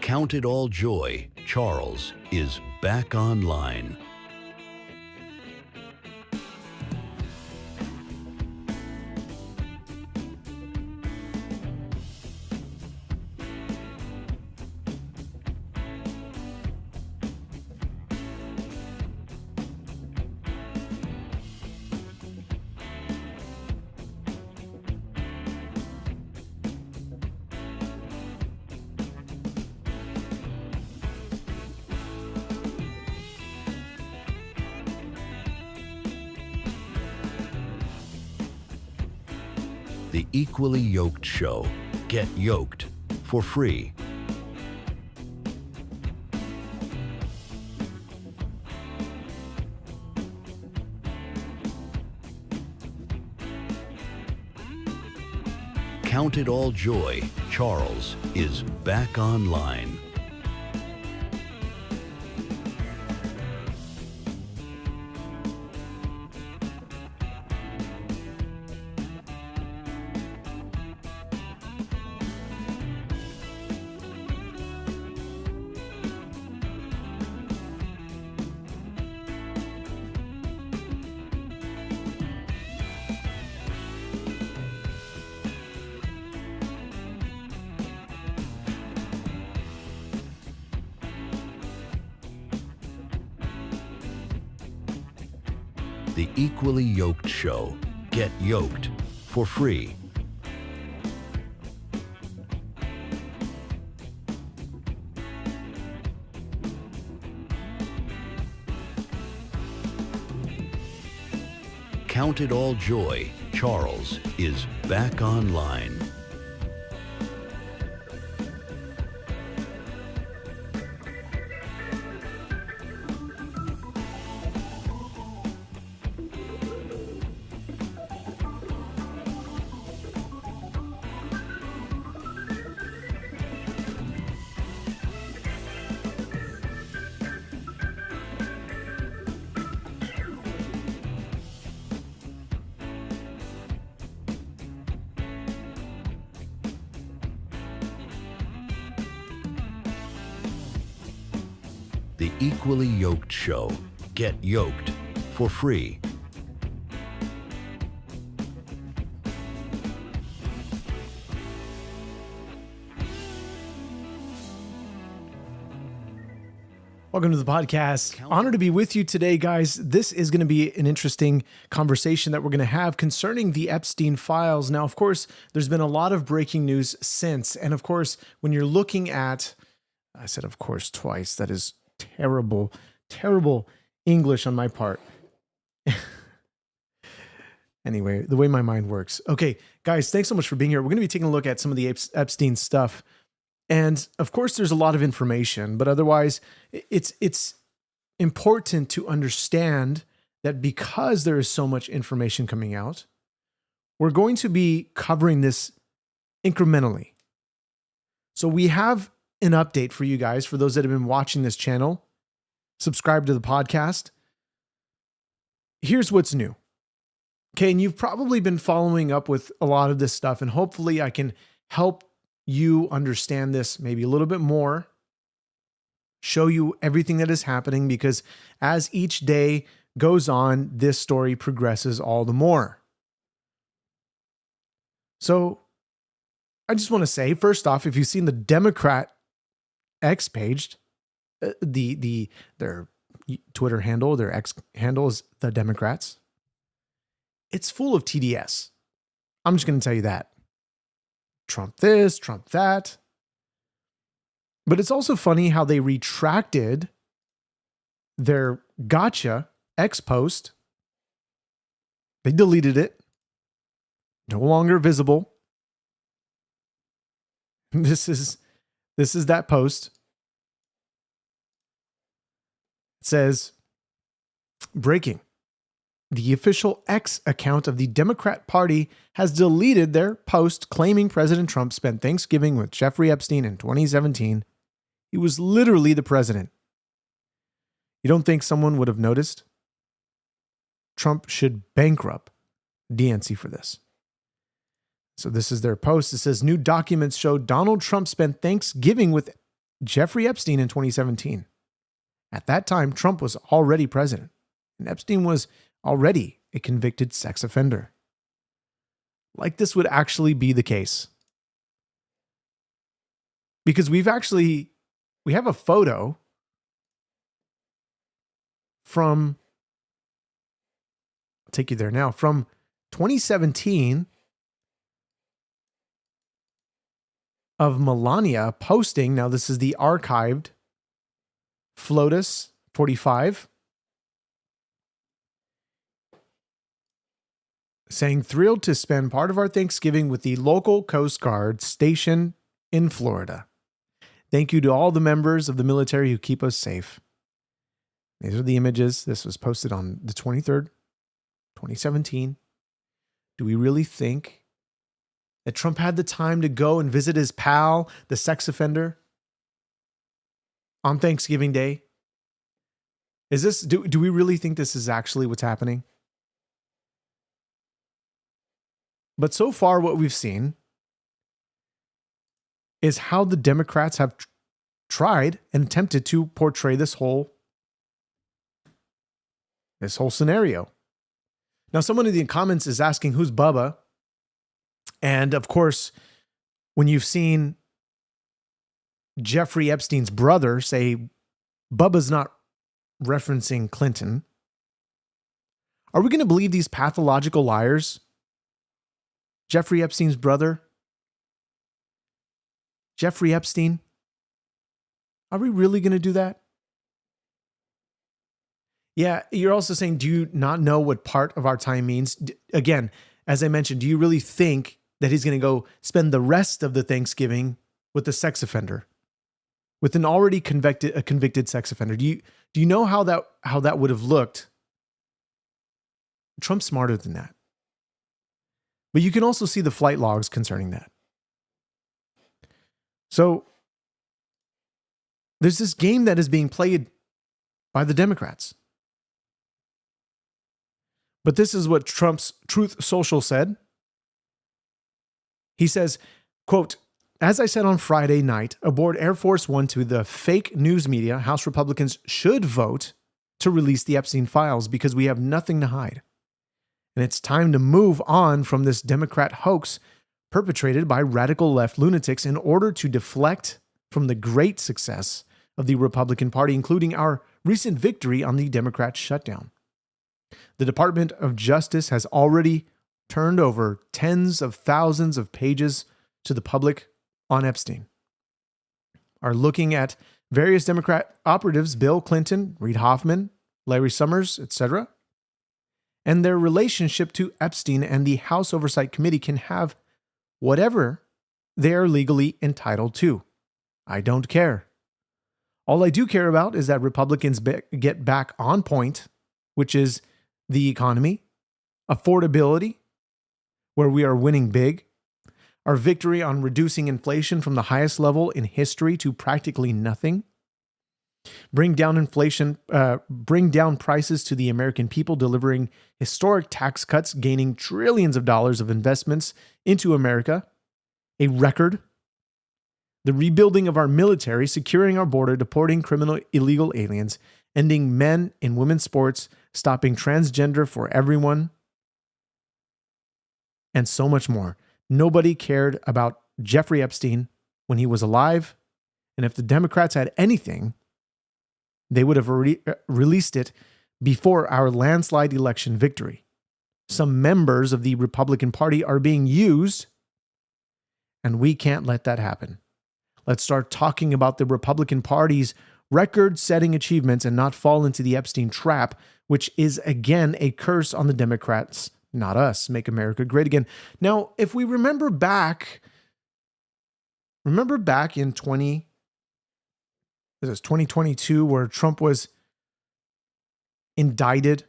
Count it all joy, Charles is back online. The Equally Yoked Show. Get yoked for free. Count it all joy, Charles is back online. The Equally Yoked Show. Get yoked for free. Count it all joy, Charles is back online. The Equally Yoked Show. Get yoked for free. Welcome to the podcast. Honored to be with you today, guys. This is going to be an interesting conversation that we're going to have concerning the Epstein files. Now, of course, there's been a lot of breaking news since. And of course, when you're looking at, I said, of course, twice. That is terrible, terrible English on my part. Anyway, the way my mind works. Okay, guys, thanks so much for being here. We're going to be taking a look at some of the Epstein stuff. And of course, there's a lot of information, but otherwise, it's important to understand that because there is so much information coming out, we're going to be covering this incrementally. So we have an update for you guys, for those that have been watching this channel, subscribe to the podcast. Here's what's new. Okay, and you've probably been following up with a lot of this stuff, and hopefully I can help you understand this maybe a little bit more, show you everything that is happening, because as each day goes on, this story progresses all the more. So I just want to say, first off, if you've seen the Democrat X page, their Twitter handle, their X handle is the Democrats. It's full of TDS. I'm just going to tell you that. Trump this, Trump that. But it's also funny how they retracted their gotcha X post. They deleted it. No longer visible. This is that post. It says, breaking. The official X account of the Democrat Party has deleted their post claiming President Trump spent Thanksgiving with Jeffrey Epstein in 2017. He was literally the president. You don't think someone would have noticed? Trump should bankrupt DNC for this. So this is their post. It says, new documents show Donald Trump spent Thanksgiving with Jeffrey Epstein in 2017. At that time, Trump was already president, and Epstein was already a convicted sex offender. Like this would actually be the case. Because we have a photo from, I'll take you there now, from 2017 of Melania posting, now this is the archived FLOTUS 45, saying, thrilled to spend part of our Thanksgiving with the local Coast Guard station in Florida. Thank you to all the members of the military who keep us safe. These are the images. This was posted on the 23rd, 2017. Do we really think that Trump had the time to go and visit his pal, the sex offender, on Thanksgiving Day? Do we really think this is actually what's happening? But so far, what we've seen is how the Democrats have tried and attempted to portray this whole scenario. Now, someone in the comments is asking, who's Bubba? And of course, when you've seen Jeffrey Epstein's brother say, Bubba's not referencing Clinton, are we going to believe these pathological liars? Jeffrey Epstein's brother? Jeffrey Epstein? Are we really going to do that? Yeah, you're also saying, do you not know what part of our time means? Again, as I mentioned, do you really think that he's going to go spend the rest of the Thanksgiving with a sex offender, with an already convicted sex offender? Do you know how that would have looked? Trump's smarter than that. But you can also see the flight logs concerning that. So there's this game that is being played by the Democrats. But this is what Trump's Truth Social said. He says, quote, as I said on Friday night, aboard Air Force One to the fake news media, House Republicans should vote to release the Epstein files because we have nothing to hide. And it's time to move on from this Democrat hoax perpetrated by radical left lunatics in order to deflect from the great success of the Republican Party, including our recent victory on the Democrat shutdown. The Department of Justice has already turned over tens of thousands of pages to the public on Epstein. Are looking at various Democrat operatives, Bill Clinton, Reid Hoffman, Larry Summers, etc., and their relationship to Epstein, and the House Oversight Committee can have whatever they are legally entitled to. I don't care. All I do care about is that Republicans get back on point, which is the economy, affordability, where we are winning big, our victory on reducing inflation from the highest level in history to practically nothing, bring down inflation, bring down prices to the American people, delivering historic tax cuts, gaining trillions of dollars of investments into America, a record, the rebuilding of our military, securing our border, deporting criminal illegal aliens, ending men in women's sports, stopping transgender for everyone, and so much more. Nobody cared about Jeffrey Epstein when he was alive, and if the Democrats had anything, they would have released it before our landslide election victory. Some members of the Republican Party are being used, and we can't let that happen. Let's start talking about the Republican Party's record-setting achievements and not fall into the Epstein trap, which is, again, a curse on the Democrats, not us. Make America great again. Now, if we remember back in 2022, where Trump was indicted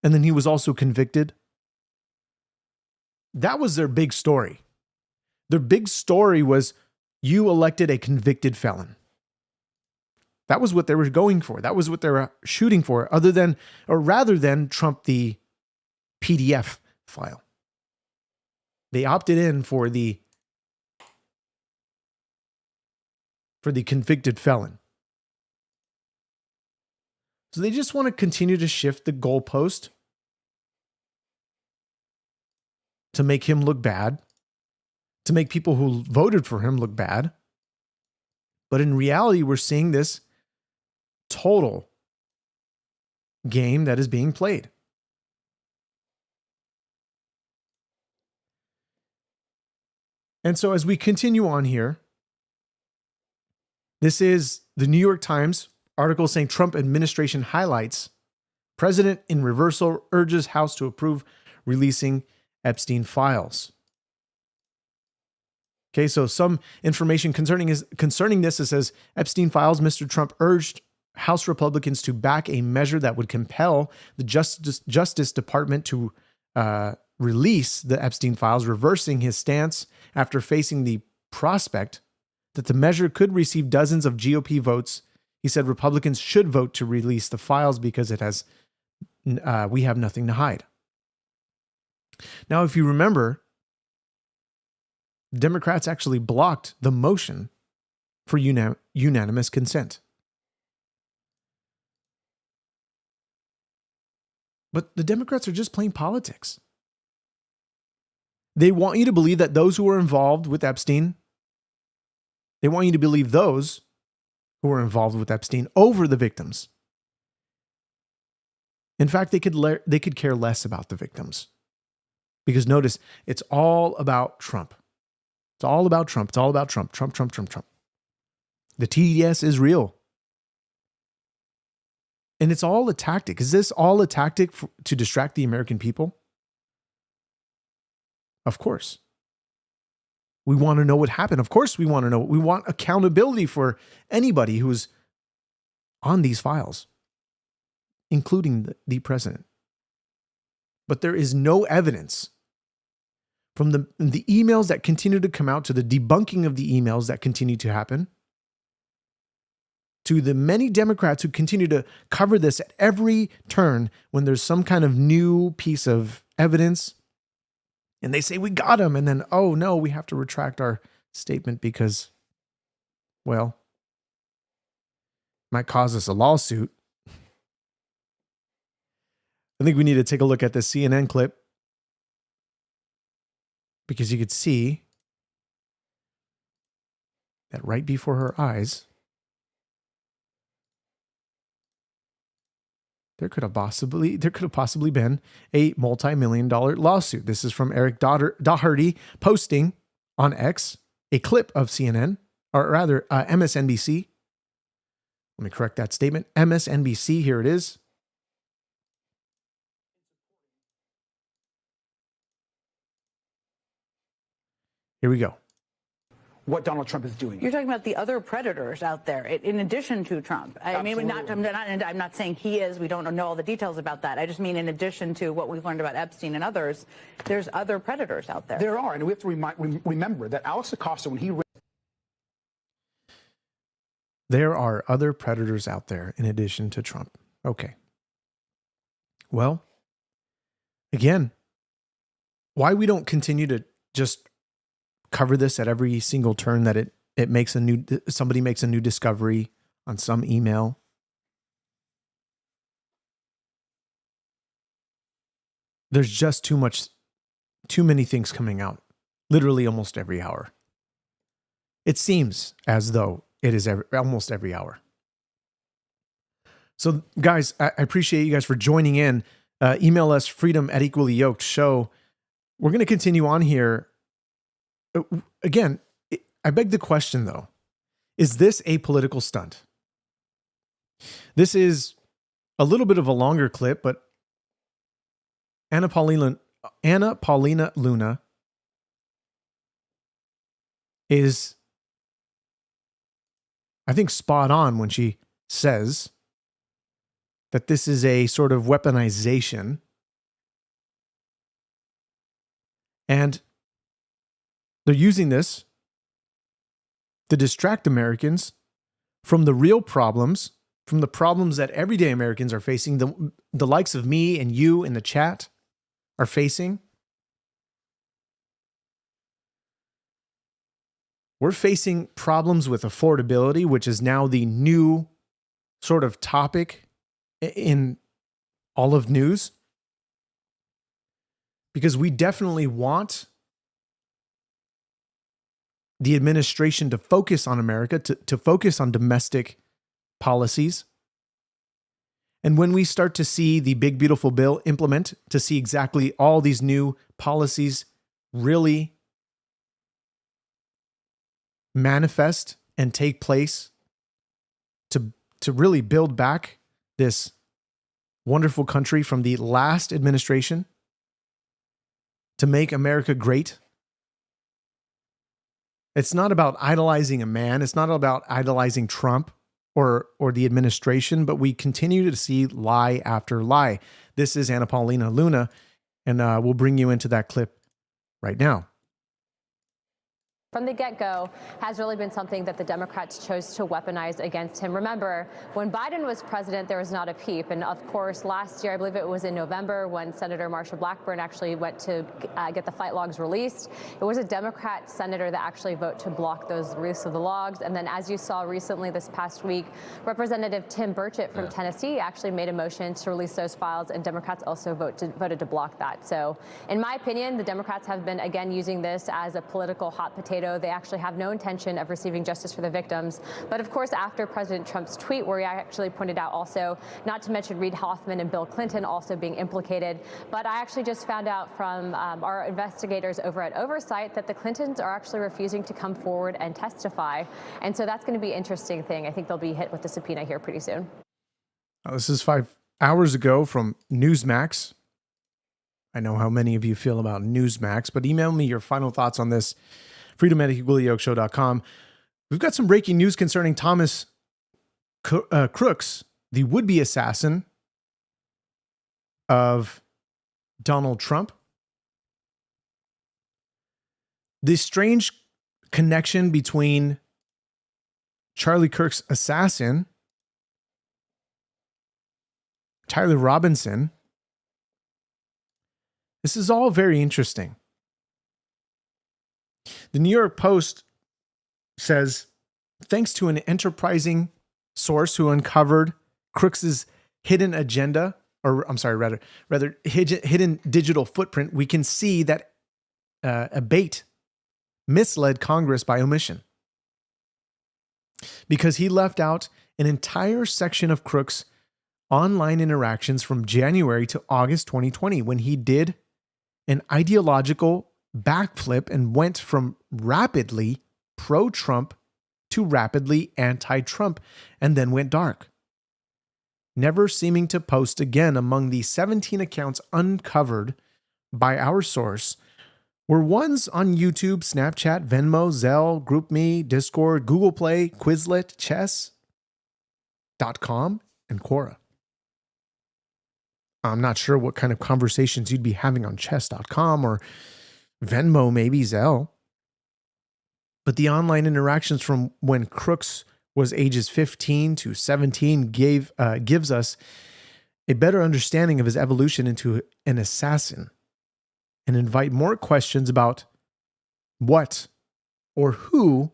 and then he was also convicted. That was their big story. Their big story was, you elected a convicted felon. That was what they were going for. That was what they were shooting for, rather than Trump the PDF file. They opted in for the for the convicted felon. So they just want to continue to shift the goalpost to make him look bad, to make people who voted for him look bad. But in reality, we're seeing this total game that is being played. And so as we continue on here, this is the New York Times article saying Trump administration highlights president in reversal urges House to approve releasing Epstein files. Okay, so some information concerning this. It says Epstein files. Mr. Trump urged House Republicans to back a measure that would compel the Justice Department to release the Epstein files, reversing his stance after facing the prospect that the measure could receive dozens of GOP votes. He said Republicans should vote to release the files because we have nothing to hide. Now, if you remember, Democrats actually blocked the motion for unanimous consent. But the Democrats are just playing politics. They want you to believe that those who were involved with Epstein, they want you to believe those who were involved with Epstein over the victims. In fact, they could care less about the victims. Because notice, it's all about Trump. It's all about Trump. It's all about Trump. Trump, Trump, Trump, Trump. The TDS is real. And it's all a tactic. Is this all a tactic to distract the American people? Of course. We want to know what happened. Of course we want to know. We want accountability for anybody who's on these files, including the president. But there is no evidence from the emails that continue to come out, to the debunking of the emails that continue to happen, to the many Democrats who continue to cover this at every turn when there's some kind of new piece of evidence. And they say, we got him. And then, oh no, we have to retract our statement because, well, might cause us a lawsuit. I think we need to take a look at this CNN clip because you could see that right before her eyes, there could have possibly been a multi-million-dollar lawsuit. This is from Eric Doherty posting on X a clip of CNN, or rather MSNBC. Let me correct that statement. MSNBC, here it is. Here we go. What Donald Trump is doing. You're talking about the other predators out there, in addition to Trump. I mean, I'm not saying he is. We don't know all the details about that. I just mean in addition to what we've learned about Epstein and others, there's other predators out there. There are, and we have to remember that Alex Acosta, when he... There are other predators out there in addition to Trump. Okay. Well, again, why we don't continue to just cover this at every single turn that it makes somebody makes a new discovery on some email. There's just too many things coming out, literally almost every hour. It seems as though it is almost every hour. So guys, I appreciate you guys for joining in. Email us freedom@equallyyoked show. We're going to continue on here. Again, I beg the question, though, is this a political stunt? This is a little bit of a longer clip, but Anna Paulina Luna is, I think, spot on when she says that this is a sort of weaponization. And they're using this to distract Americans from the real problems, from the problems that everyday Americans are facing, the likes of me and you in the chat are facing. We're facing problems with affordability, which is now the new sort of topic in all of news. Because we definitely want the administration to focus on America, to focus on domestic policies. And when we start to see the big, beautiful bill implement, to see exactly all these new policies really manifest and take place to really build back this wonderful country from the last administration, to make America great. It's not about idolizing a man. It's not about idolizing Trump or the administration, but we continue to see lie after lie. This is Anna Paulina Luna, and we'll bring you into that clip right now. From the get-go has really been something that the Democrats chose to weaponize against him. Remember, when Biden was president, there was not a peep. And of course, last year, I believe it was in November, when Senator Marsha Blackburn actually went to get the fight logs released, it was a Democrat senator that actually voted to block those release of the logs. And then, as you saw recently this past week, Representative Tim Burchett from Tennessee actually made a motion to release those files, and Democrats also voted to block that. So in my opinion, the Democrats have been, again, using this as a political hot potato. They actually have no intention of receiving justice for the victims. But of course, after President Trump's tweet, where he actually pointed out also, not to mention Reid Hoffman and Bill Clinton also being implicated, but I actually just found out from our investigators over at Oversight that the Clintons are actually refusing to come forward and testify. And so that's going to be an interesting thing. I think they'll be hit with the subpoena here pretty soon. This is 5 hours ago from Newsmax. I know how many of you feel about Newsmax, but email me your final thoughts on this. freedom@equallyyokeshow.com. We've got some breaking news concerning Thomas Crooks, the would-be assassin of Donald Trump. This strange connection between Charlie Kirk's assassin, Tyler Robinson. This is all very interesting. The New York Post says, thanks to an enterprising source who uncovered Crooks's hidden agenda, or I'm sorry, rather hidden digital footprint, we can see that Abate misled Congress by omission, because he left out an entire section of Crooks' online interactions from January to August 2020, when he did an ideological backflip and went from rapidly pro-Trump to rapidly anti-Trump, and then went dark, never seeming to post again. Among the 17 accounts uncovered by our source were ones on YouTube, Snapchat, Venmo, Zelle, GroupMe, Discord, Google Play, Quizlet, Chess.com, and Quora. I'm not sure what kind of conversations you'd be having on Chess.com or Venmo, maybe Zelle. But the online interactions from when Crooks was ages 15 to 17 gives us a better understanding of his evolution into an assassin, and invite more questions about what or who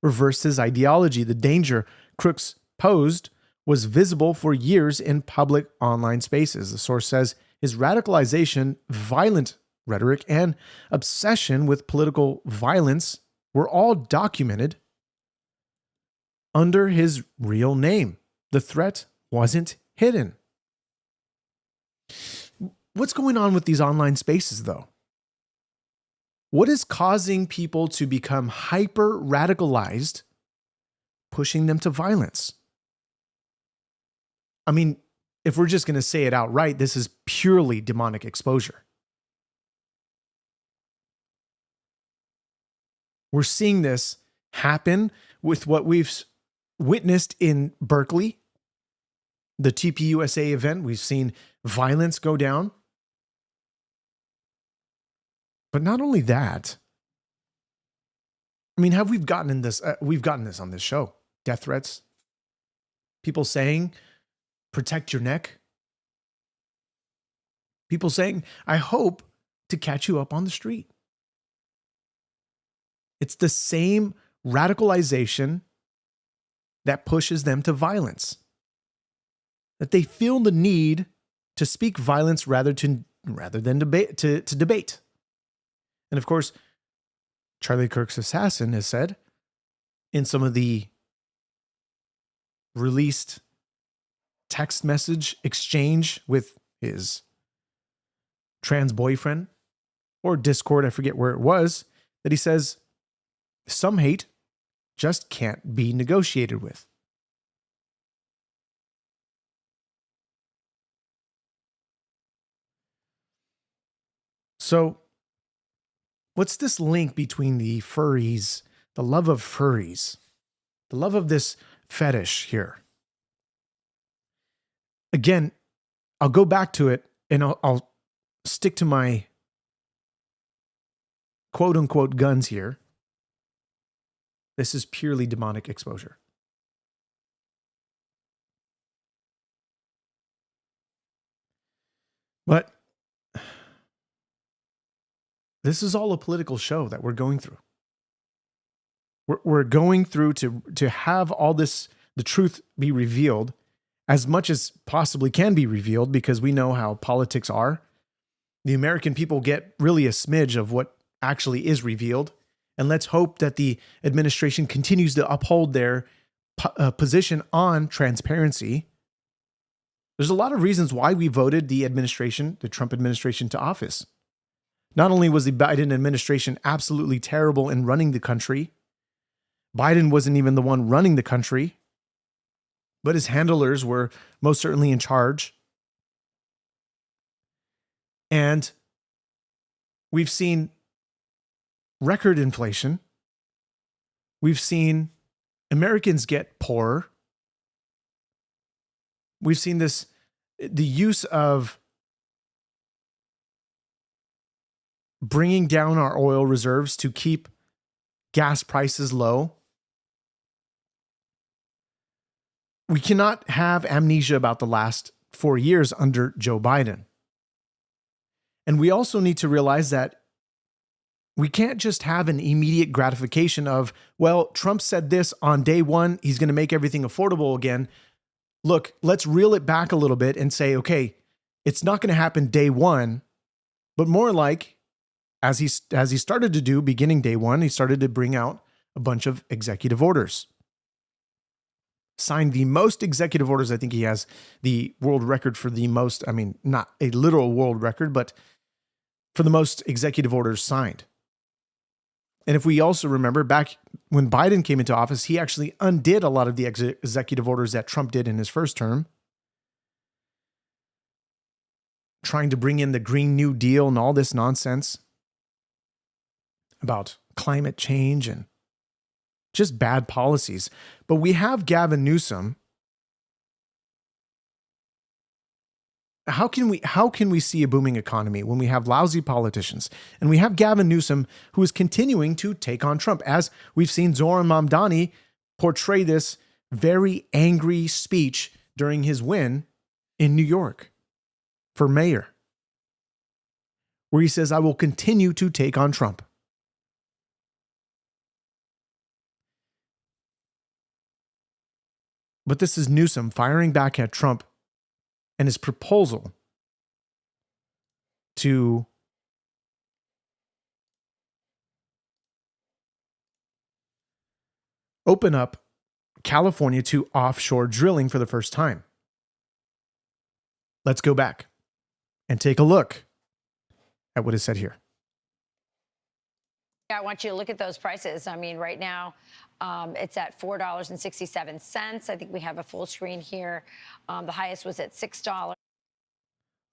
reversed his ideology. The danger Crooks posed was visible for years in public online spaces. The source says his radicalization, violent rhetoric, and obsession with political violence were all documented under his real name. The threat wasn't hidden. What's going on with these online spaces, though? What is causing people to become hyper radicalized, pushing them to violence? I mean, if we're just going to say it outright, this is purely demonic exposure. We're seeing this happen with what we've witnessed in Berkeley, the TPUSA event. We've seen violence go down. But not only that, I mean, we've gotten this on this show. Death threats, people saying, protect your neck. People saying, I hope to catch you up on the street. It's the same radicalization that pushes them to violence. That they feel the need to speak violence rather than debate. And of course, Charlie Kirk's assassin has said in some of the released text message exchange with his trans boyfriend or Discord, I forget where it was, that he says some hate just can't be negotiated with. So, what's this link between the furries, the love of furries, the love of this fetish here? Again, I'll go back to it and I'll stick to my quote unquote guns here. This is purely demonic exposure. But this is all a political show that we're going through. We're going through to have all this, the truth be revealed as much as possibly can be revealed, because we know how politics are. The American people get really a smidge of what actually is revealed. And let's hope that the administration continues to uphold their position on transparency. There's a lot of reasons why we voted the Trump administration to office. Not only was the Biden administration absolutely terrible in running the country, Biden wasn't even the one running the country, but his handlers were most certainly in charge. And we've seen record inflation. We've seen Americans get poorer. We've seen the use of bringing down our oil reserves to keep gas prices low. We cannot have amnesia about the last 4 years under Joe Biden. And we also need to realize that we can't just have an immediate gratification of, well, Trump said this on day one, he's going to make everything affordable again. Look, let's reel it back a little bit and say, okay, it's not going to happen day one, but more like, as he started to do beginning day one, he started to bring out a bunch of executive orders. Signed the most executive orders. I think he has the world record for the most, I mean, not a literal world record, but for the most executive orders signed. And if we also remember back when Biden came into office, he actually undid a lot of the executive orders that Trump did in his first term, trying to bring in the Green New Deal and all this nonsense about climate change and just bad policies. But we have Gavin Newsom. How can we see a booming economy when we have lousy politicians? And we have Gavin Newsom, who is continuing to take on Trump, as we've seen Zoran Mamdani portray this very angry speech during his win in New York for mayor, where he says, "I will continue to take on Trump." But this is Newsom firing back at Trump and his proposal to open up California to offshore drilling for the first time. Let's go back and take a look at what is said here. I want you to look at those prices. I mean, right now, it's at $4.67. I think we have a full screen here. The highest was at $6. Let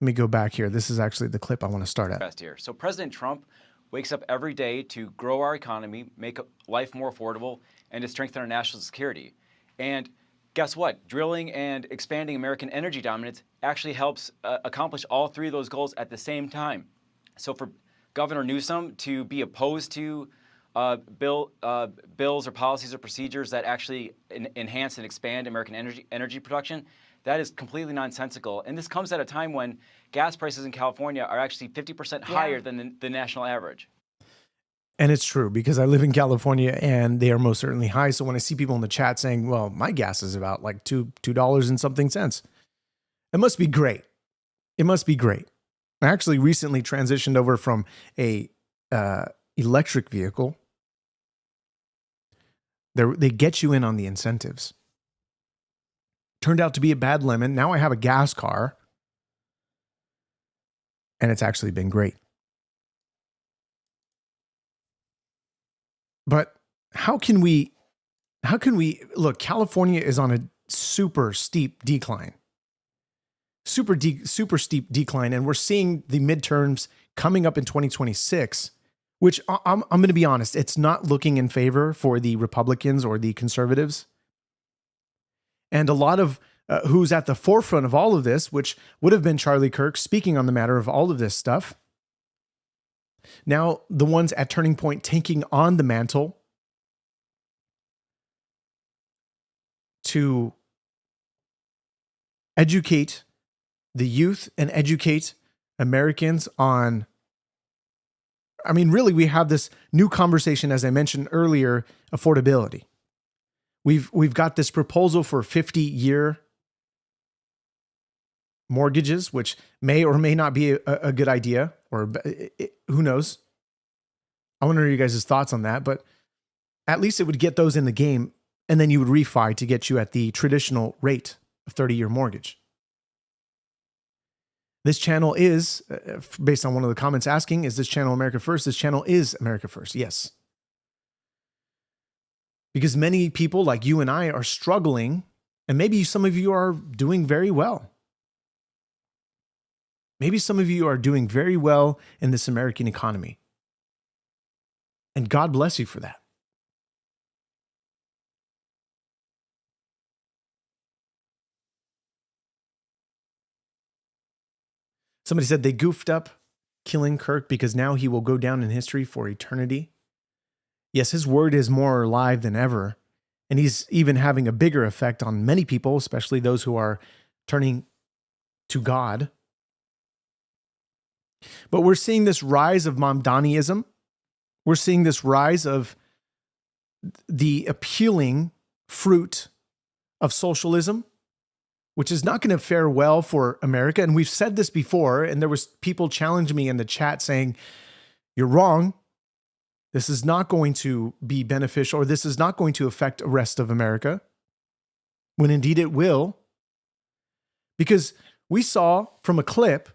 me go back here. This is actually the clip I want to start at. Here. So President Trump wakes up every day to grow our economy, make life more affordable, and to strengthen our national security. And guess what? Drilling and expanding American energy dominance actually helps accomplish all three of those goals at the same time. So for Governor Newsom to be opposed to bills or policies or procedures that actually enhance and expand American energy production, that is completely nonsensical. And this comes at a time when gas prices in California are actually 50% higher than the national average. And it's true because I live in California and they are most certainly high. So when I see people in the chat saying, well, my gas is about like $2 and something cents, it must be great. It must be great. I actually recently transitioned over from a electric vehicle. They get you in on the incentives. Turned out to be a bad lemon. Now I have a gas car. And it's actually been great. But how can we look, California is on a super steep decline. Super steep decline. And we're seeing the midterms coming up in 2026, which I'm going to be honest, it's not looking in favor for the Republicans or the conservatives. And a lot of who's at the forefront of all of this, which would have been Charlie Kirk speaking on the matter of all of this stuff. Now, the ones at Turning Point taking on the mantle to educate the youth and educate Americans on, I mean, really, we have this new conversation, as I mentioned earlier, affordability. We've got this proposal for 50-year mortgages, which may or may not be a good idea, or who knows? I want to know your guys' thoughts on that, but at least it would get those in the game, and then you would refi to get you at the traditional rate of 30-year mortgage. This channel is, based on one of the comments asking, is this channel America First? This channel is America First, yes. Because many people like you and I are struggling, and maybe some of you are doing very well. Maybe some of you are doing very well in this American economy. And God bless you for that. Somebody said they goofed up killing Kirk because now he will go down in history for eternity. Yes, his word is more alive than ever. And he's even having a bigger effect on many people, especially those who are turning to God. But we're seeing this rise of Mamdaniism. We're seeing this rise of the appealing fruit of socialism, which is not going to fare well for America. And we've said this before, and there was people challenging me in the chat saying, you're wrong. This is not going to be beneficial, or this is not going to affect the rest of America, when indeed it will. Because we saw from a clip,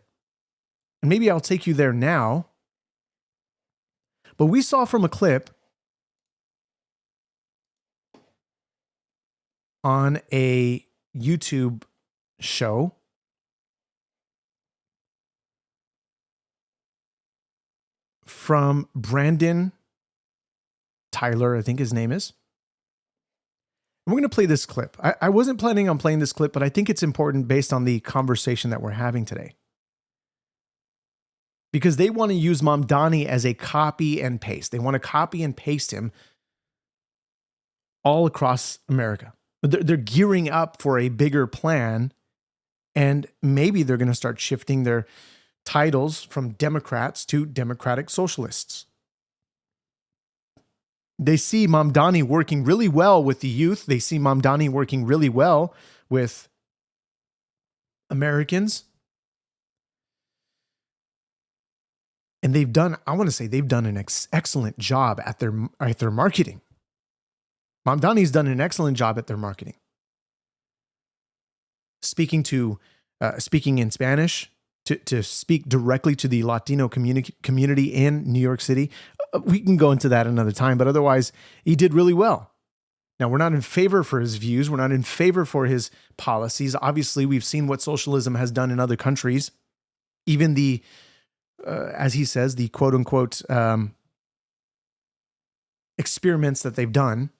and maybe I'll take you there now, but we saw from a clip on a YouTube show from Brandon Tyler, I think his name is. And we're going to play this clip. I wasn't planning on playing this clip, but I think it's important based on the conversation that we're having today. Because they want to use Mamdani as a copy and paste. They want to copy and paste him all across America. They're gearing up for a bigger plan, and maybe they're going to start shifting their titles from Democrats to Democratic Socialists. They see Mamdani working really well with the youth. They see Mamdani working really well with Americans. And they've done, I want to say they've done an excellent job at their marketing. Mamdani's done an excellent job at their marketing. Speaking in Spanish, to speak directly to the Latino community in New York City. We can go into that another time, but otherwise, he did really well. Now, we're not in favor for his views. We're not in favor for his policies. Obviously, we've seen what socialism has done in other countries. Even the, as he says, the quote unquote experiments that they've done.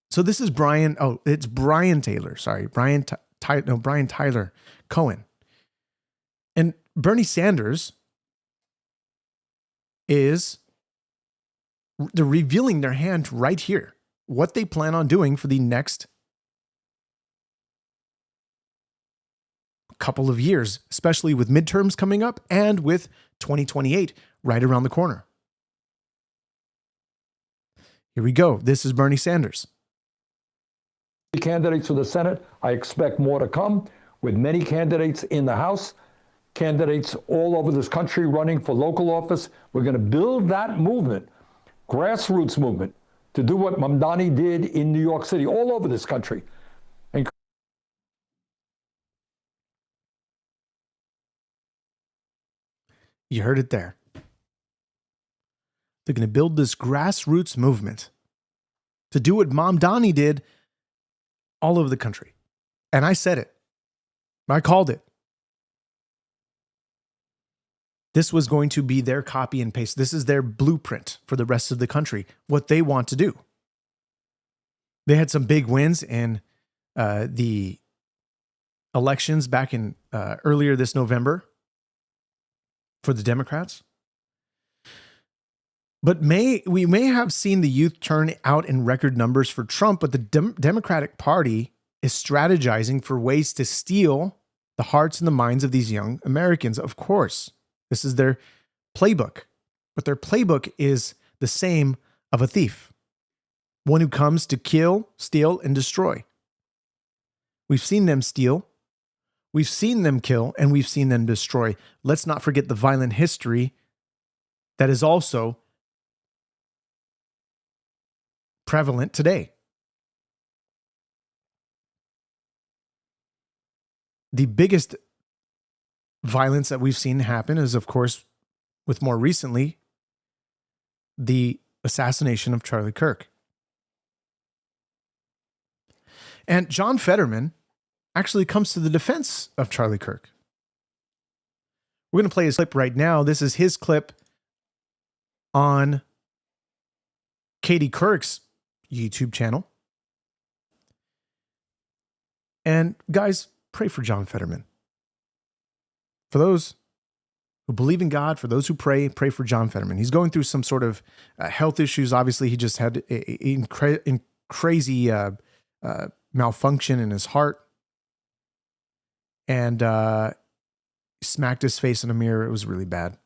So this is Brian. Oh, it's Brian Taylor. Sorry, Brian Tyler Cohen. And Bernie Sanders they're revealing their hand right here, what they plan on doing for the next couple of years, especially with midterms coming up and with 2028 right around the corner. Here we go. This is Bernie Sanders. Candidates for the Senate. I expect more to come, with many candidates in the House, candidates all over this country running for local office. We're going to build that movement, grassroots movement, to do what Mamdani did in New York City, all over this country. And you heard it there. They're going to build this grassroots movement to do what Mamdani did all over the country. And I said it. I called it. This was going to be their copy and paste. This is their blueprint for the rest of the country, what they want to do. They had some big wins in the elections back in earlier this November for the Democrats. But we may have seen the youth turn out in record numbers for Trump, but the Democratic Party is strategizing for ways to steal the hearts and the minds of these young Americans. Of course, this is their playbook, but their playbook is the same of a thief, one who comes to kill, steal, and destroy. We've seen them steal, we've seen them kill, and we've seen them destroy. Let's not forget the violent history that is also prevalent today. The biggest violence that we've seen happen is, of course, with more recently, the assassination of Charlie Kirk. And John Fetterman actually comes to the defense of Charlie Kirk. We're going to play his clip right now. This is his clip on Katie Couric's YouTube channel. And guys, pray for John Fetterman. For those who believe in God, for those who pray for John Fetterman. He's going through some sort of health issues. Obviously, he just had a crazy malfunction in his heart. And smacked his face in a mirror. It was really bad.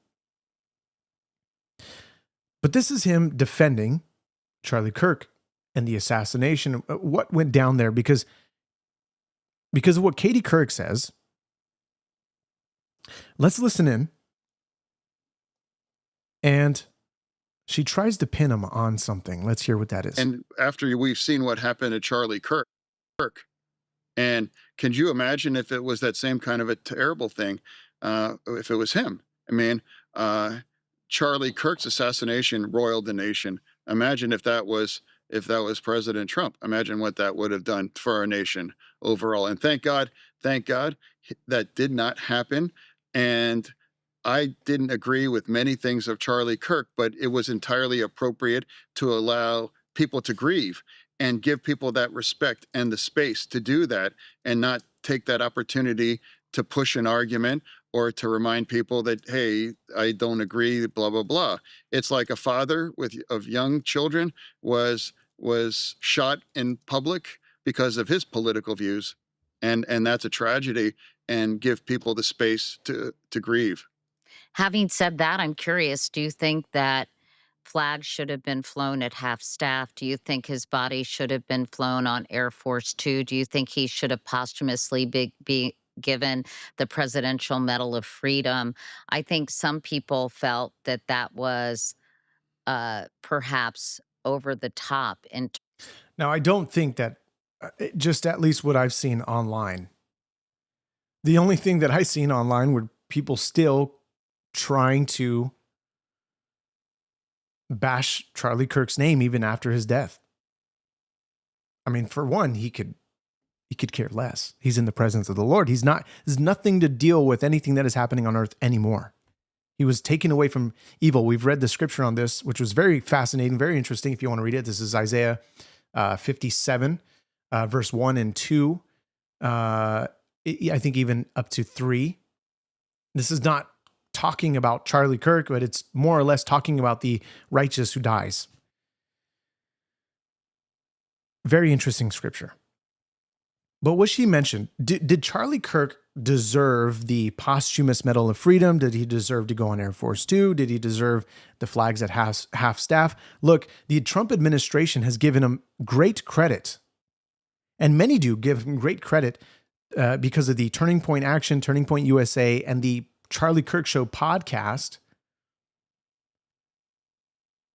But this is him defending Charlie Kirk and the assassination. What went down there? Because of what Katie Couric says. Let's listen in. And she tries to pin him on something. Let's hear what that is. And after we've seen what happened to Charlie Kirk, and can you imagine if it was that same kind of a terrible thing, if it was him? I mean, Charlie Kirk's assassination roiled the nation. Imagine if that was President Trump. Imagine what that would have done for our nation overall. And thank God that did not happen. And I didn't agree with many things of Charlie Kirk, but it was entirely appropriate to allow people to grieve and give people that respect and the space to do that, and not take that opportunity to push an argument or to remind people that, hey, I don't agree, blah, blah, blah. It's like a father of young children was shot in public because of his political views. And that's a tragedy, and give people the space to grieve. Having said that, I'm curious, do you think that flags should have been flown at half staff? Do you think his body should have been flown on Air Force Two? Do you think he should have posthumously be given the Presidential Medal of Freedom? I think some people felt that was perhaps over the top. Now, I don't think that, just at least what I've seen online, the only thing that I've seen online were people still trying to bash Charlie Kirk's name even after his death. I mean, for one, he could care less. He's in the presence of the Lord. There's nothing to deal with anything that is happening on earth anymore. He was taken away from evil. We've read the scripture on this, which was very fascinating, very interesting. If you want to read it, this is Isaiah 57, verse 1 and 2. I think even up to 3. This is not talking about Charlie Kirk, but it's more or less talking about the righteous who dies. Very interesting scripture. But what she mentioned, did Charlie Kirk deserve the posthumous Medal of Freedom? Did he deserve to go on Air Force Two? Did he deserve the flags at half staff? Look, the Trump administration has given him great credit, and many do give him great credit because of the Turning Point Action, Turning Point USA, and the Charlie Kirk Show podcast,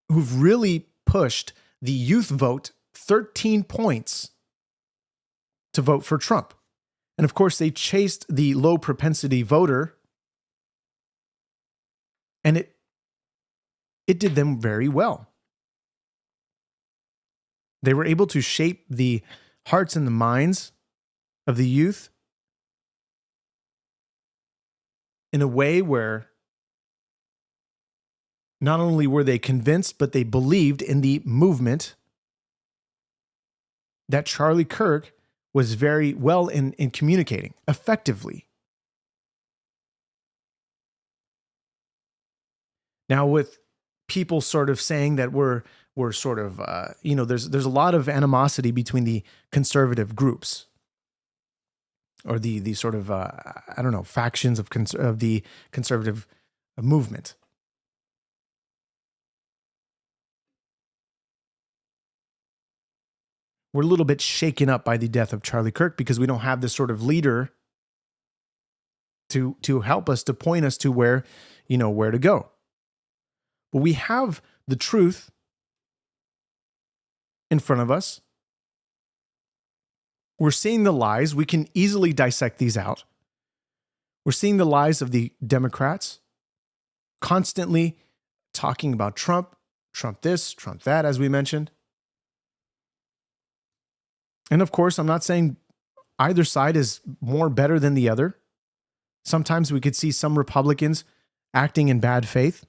who've really pushed the youth vote 13 points to vote for Trump. And of course, they chased the low propensity voter, and it did them very well. They were able to shape the hearts and the minds of the youth in a way where not only were they convinced, but they believed in the movement that Charlie Kirk was very well in communicating effectively. Now, with people sort of saying that we're sort of, there's a lot of animosity between the conservative groups, or the sort of, factions of the conservative movement. We're a little bit shaken up by the death of Charlie Kirk because we don't have this sort of leader to help us, to point us to where to go. But we have the truth in front of us. We're seeing the lies. We can easily dissect these out. We're seeing the lies of the Democrats constantly talking about Trump this, Trump that, as we mentioned. And of course, I'm not saying either side is more better than the other. Sometimes we could see some Republicans acting in bad faith.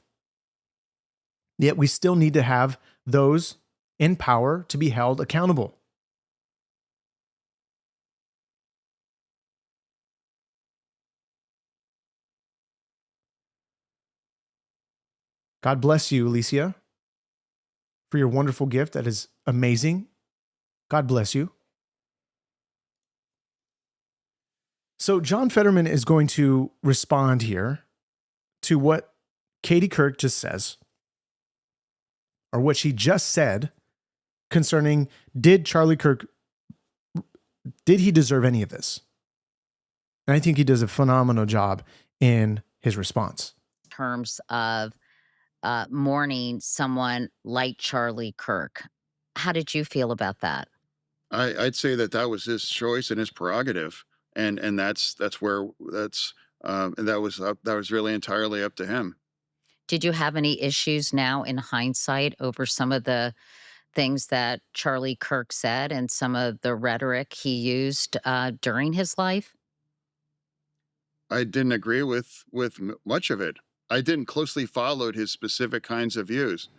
Yet we still need to have those in power to be held accountable. God bless you, Alicia, for your wonderful gift. That is amazing. God bless you. So John Fetterman is going to respond here to what Katie Kirk just says, or what she just said concerning, did Charlie Kirk, did he deserve any of this? And I think he does a phenomenal job in his response. In terms of mourning someone like Charlie Kirk, how did you feel about that? I'd say that was his choice and his prerogative, and that was really entirely up to him. Did you have any issues now in hindsight over some of the things that Charlie Kirk said and some of the rhetoric he used during his life? I didn't agree with much of it. I didn't closely follow his specific kinds of views,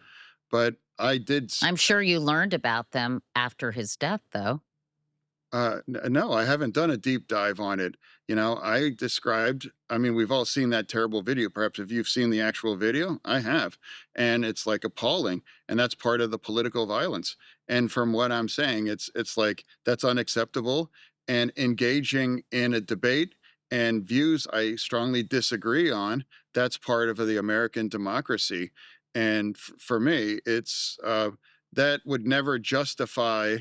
but I did. I'm sure you learned about them after his death, though. No, I haven't done a deep dive on it. We've all seen that terrible video. Perhaps if you've seen the actual video, I have. And it's like appalling. And that's part of the political violence. And from what I'm saying, it's like that's unacceptable. And engaging in a debate and views I strongly disagree on, that's part of the American democracy. And for me, it's that would never justify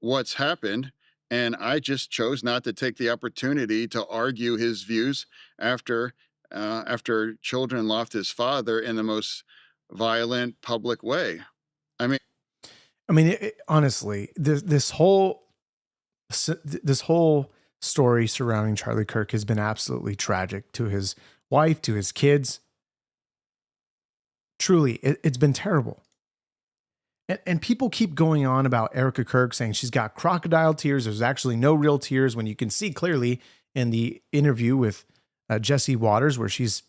what's happened, and I just chose not to take the opportunity to argue his views after children lost his father in the most violent public way. Honestly, this whole story surrounding Charlie Kirk has been absolutely tragic to his wife, to his kids. Truly, it's been terrible. And people keep going on about Erica Kirk saying she's got crocodile tears. There's actually no real tears, when you can see clearly in the interview with Jesse Waters, where she's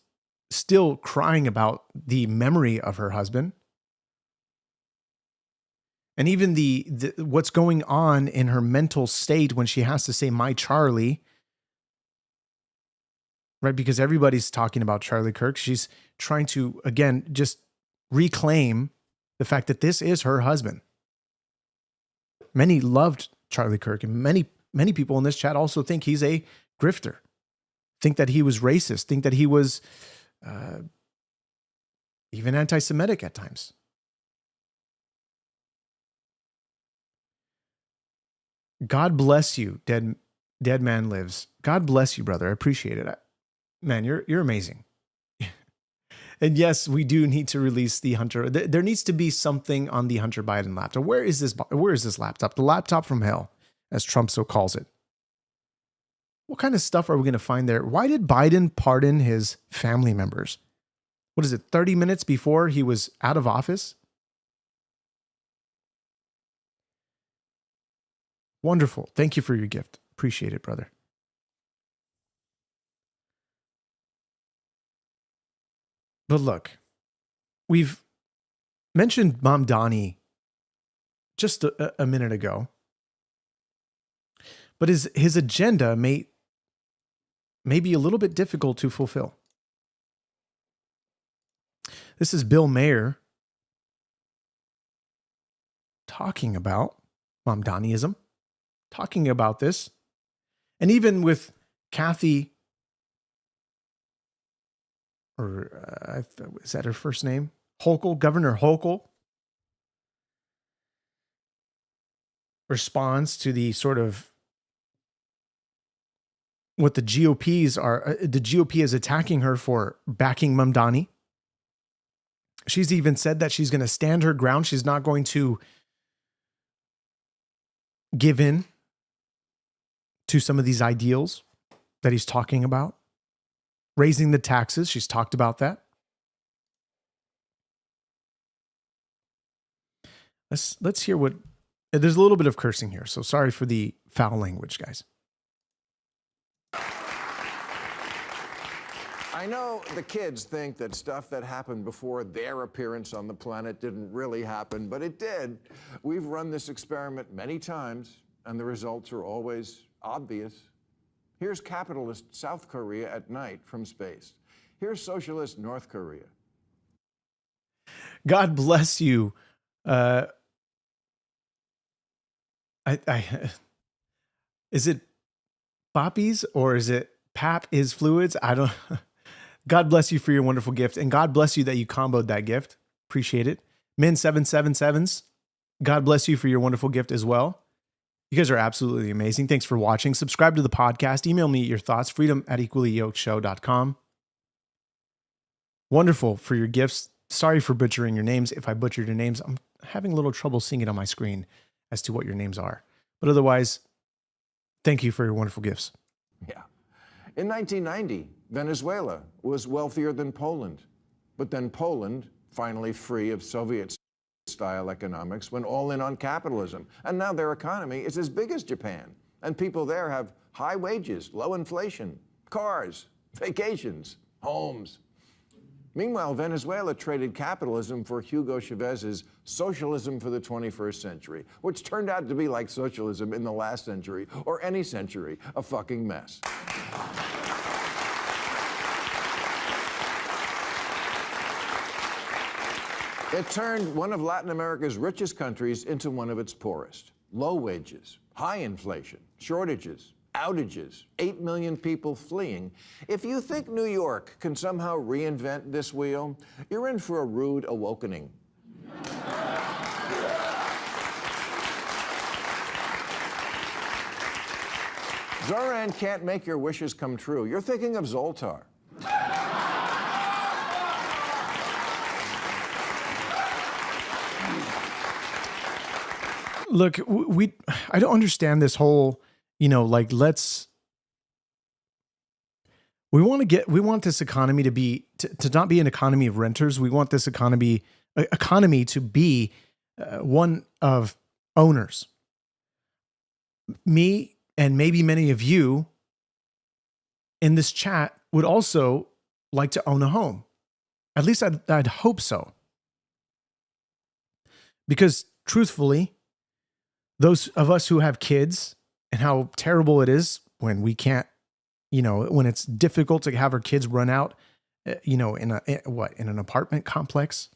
still crying about the memory of her husband. And even the what's going on in her mental state when she has to say, "My Charlie," right? Because everybody's talking about Charlie Kirk. She's trying to, again, just reclaim the fact that this is her husband. Many loved Charlie Kirk, and many people in this chat also think he's a grifter. think that he was racist, think that he was even anti-Semitic at times. God bless you, dead man lives. God bless you, brother. I appreciate it. Man, you're amazing. And yes, we do need to release the Hunter. There needs to be something on the Hunter Biden laptop. Where is this laptop? The laptop from hell, as Trump so calls it. What kind of stuff are we going to find there? Why did Biden pardon his family members? What is it, 30 minutes before he was out of office? Wonderful. Thank you for your gift. Appreciate it, brother. But look, we've mentioned Mom Donnie just a minute ago. But his agenda may be a little bit difficult to fulfill. This is Bill Mayer talking about Mom Donnieism, talking about this. And even with Kathy, or is that her first name? Hochul, Governor Hochul, responds to the sort of what the GOPs are. The GOP is attacking her for backing Mom Donnie. She's even said that she's going to stand her ground. She's not going to give in to some of these ideals that he's talking about. Raising the taxes, she's talked about that. Let's hear what, there's a little bit of cursing here, so sorry for the foul language, guys. I know the kids think that stuff that happened before their appearance on the planet didn't really happen, but it did. We've run this experiment many times, and the results are always obvious. Here's capitalist South Korea at night from space. Here's socialist North Korea. God bless you. Is it Poppies or is it Pap is Fluids? I don't. God bless you for your wonderful gift, and God bless you that you comboed that gift. Appreciate it. Min777s, God bless you for your wonderful gift as well. You guys are absolutely amazing. Thanks for watching. Subscribe to the podcast. Email me your thoughts, freedom@equallyyokeshow.com. Wonderful for your gifts. Sorry for butchering your names. If I butchered your names, I'm having a little trouble seeing it on my screen as to what your names are. But otherwise, thank you for your wonderful gifts. Yeah. In 1990, Venezuela was wealthier than Poland. But then Poland, finally free of Soviet-style economics, went all in on capitalism. And now their economy is as big as Japan. And people there have high wages, low inflation, cars, vacations, homes. Meanwhile, Venezuela traded capitalism for Hugo Chavez's Socialism for the 21st Century, which turned out to be like socialism in the last century, or any century, a fucking mess. It turned one of Latin America's richest countries into one of its poorest. Low wages, high inflation, shortages, outages, 8 million people fleeing. If you think New York can somehow reinvent this wheel, you're in for a rude awakening. Zoran can't make your wishes come true. You're thinking of Zoltar. Look, I don't understand this whole, like, we want this economy to not be an economy of renters. We want this economy to be one of owners. Me and maybe many of you in this chat would also like to own a home. At least I'd hope so. Because truthfully, those of us who have kids and how terrible it is when we can't, when it's difficult to have our kids run out, in an apartment complex,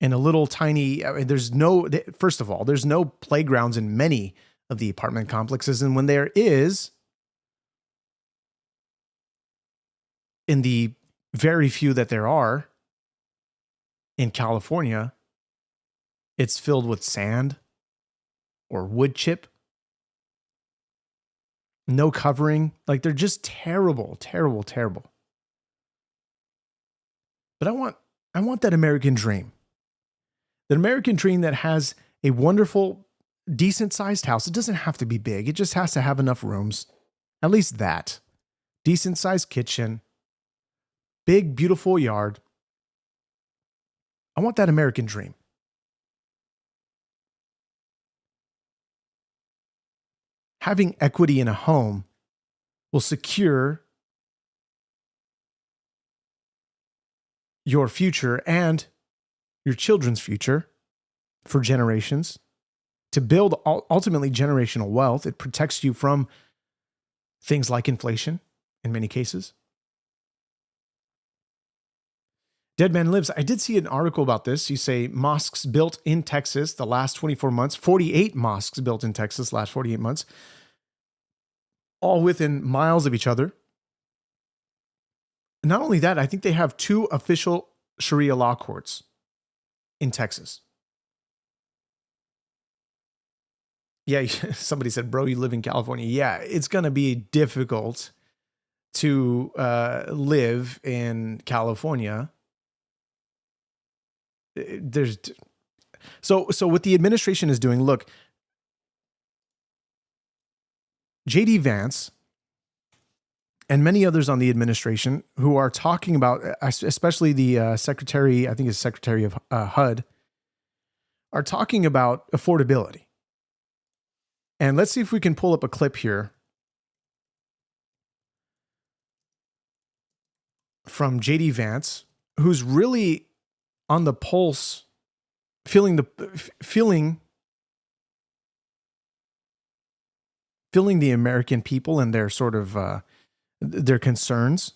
in a little tiny, first of all, there's no playgrounds in many of the apartment complexes. And when there is, in the very few that there are in California, it's filled with sand or wood chip. No covering. Like, they're just terrible, terrible, terrible. But I want that American dream. That American dream that has a wonderful, decent-sized house. It doesn't have to be big. It just has to have enough rooms. At least that. Decent-sized kitchen. Big, beautiful yard. I want that American dream. Having equity in a home will secure your future and your children's future for generations. To build ultimately generational wealth, it protects you from things like inflation in many cases. Dead Man Lives. I did see an article about this. You say mosques built in Texas the last 24 months, 48 mosques built in Texas last 48 months, all within miles of each other. Not only that, I think they have 2 official Sharia law courts in Texas. Yeah, somebody said, bro, you live in California. Yeah, it's going to be difficult to live in California. So what the administration is doing, look, J.D. Vance and many others on the administration who are talking about, especially the secretary, I think it's Secretary of HUD, are talking about affordability. And let's see if we can pull up a clip here from J.D. Vance, who's really on the pulse, feeling the American people and their sort of their concerns.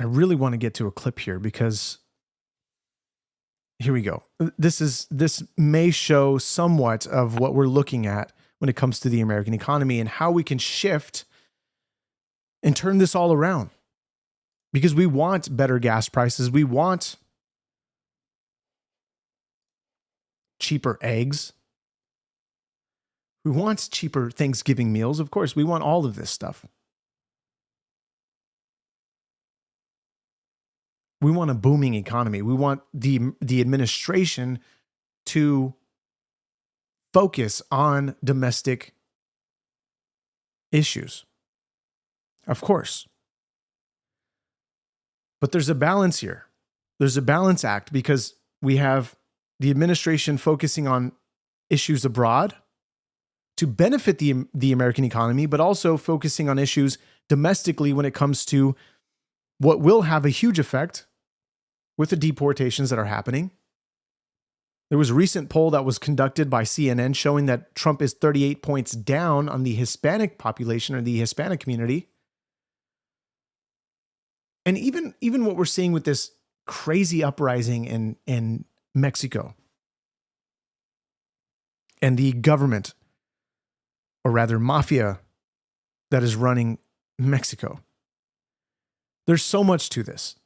I really want to get to a clip here because here we go. This may show somewhat of what we're looking at when it comes to the American economy and how we can shift and turn this all around. Because we want better gas prices. We want cheaper eggs. We want cheaper Thanksgiving meals. Of course, we want all of this stuff. We want a booming economy. We want the administration to focus on domestic issues. Of course. But there's a balance here. There's a balance act because we have the administration focusing on issues abroad to benefit the American economy, but also focusing on issues domestically when it comes to what will have a huge effect with the deportations that are happening. There was a recent poll that was conducted by CNN showing that Trump is 38 points down on the Hispanic population or the Hispanic community. And even what we're seeing with this crazy uprising in Mexico and the government, or rather mafia, that is running Mexico. There's so much to this.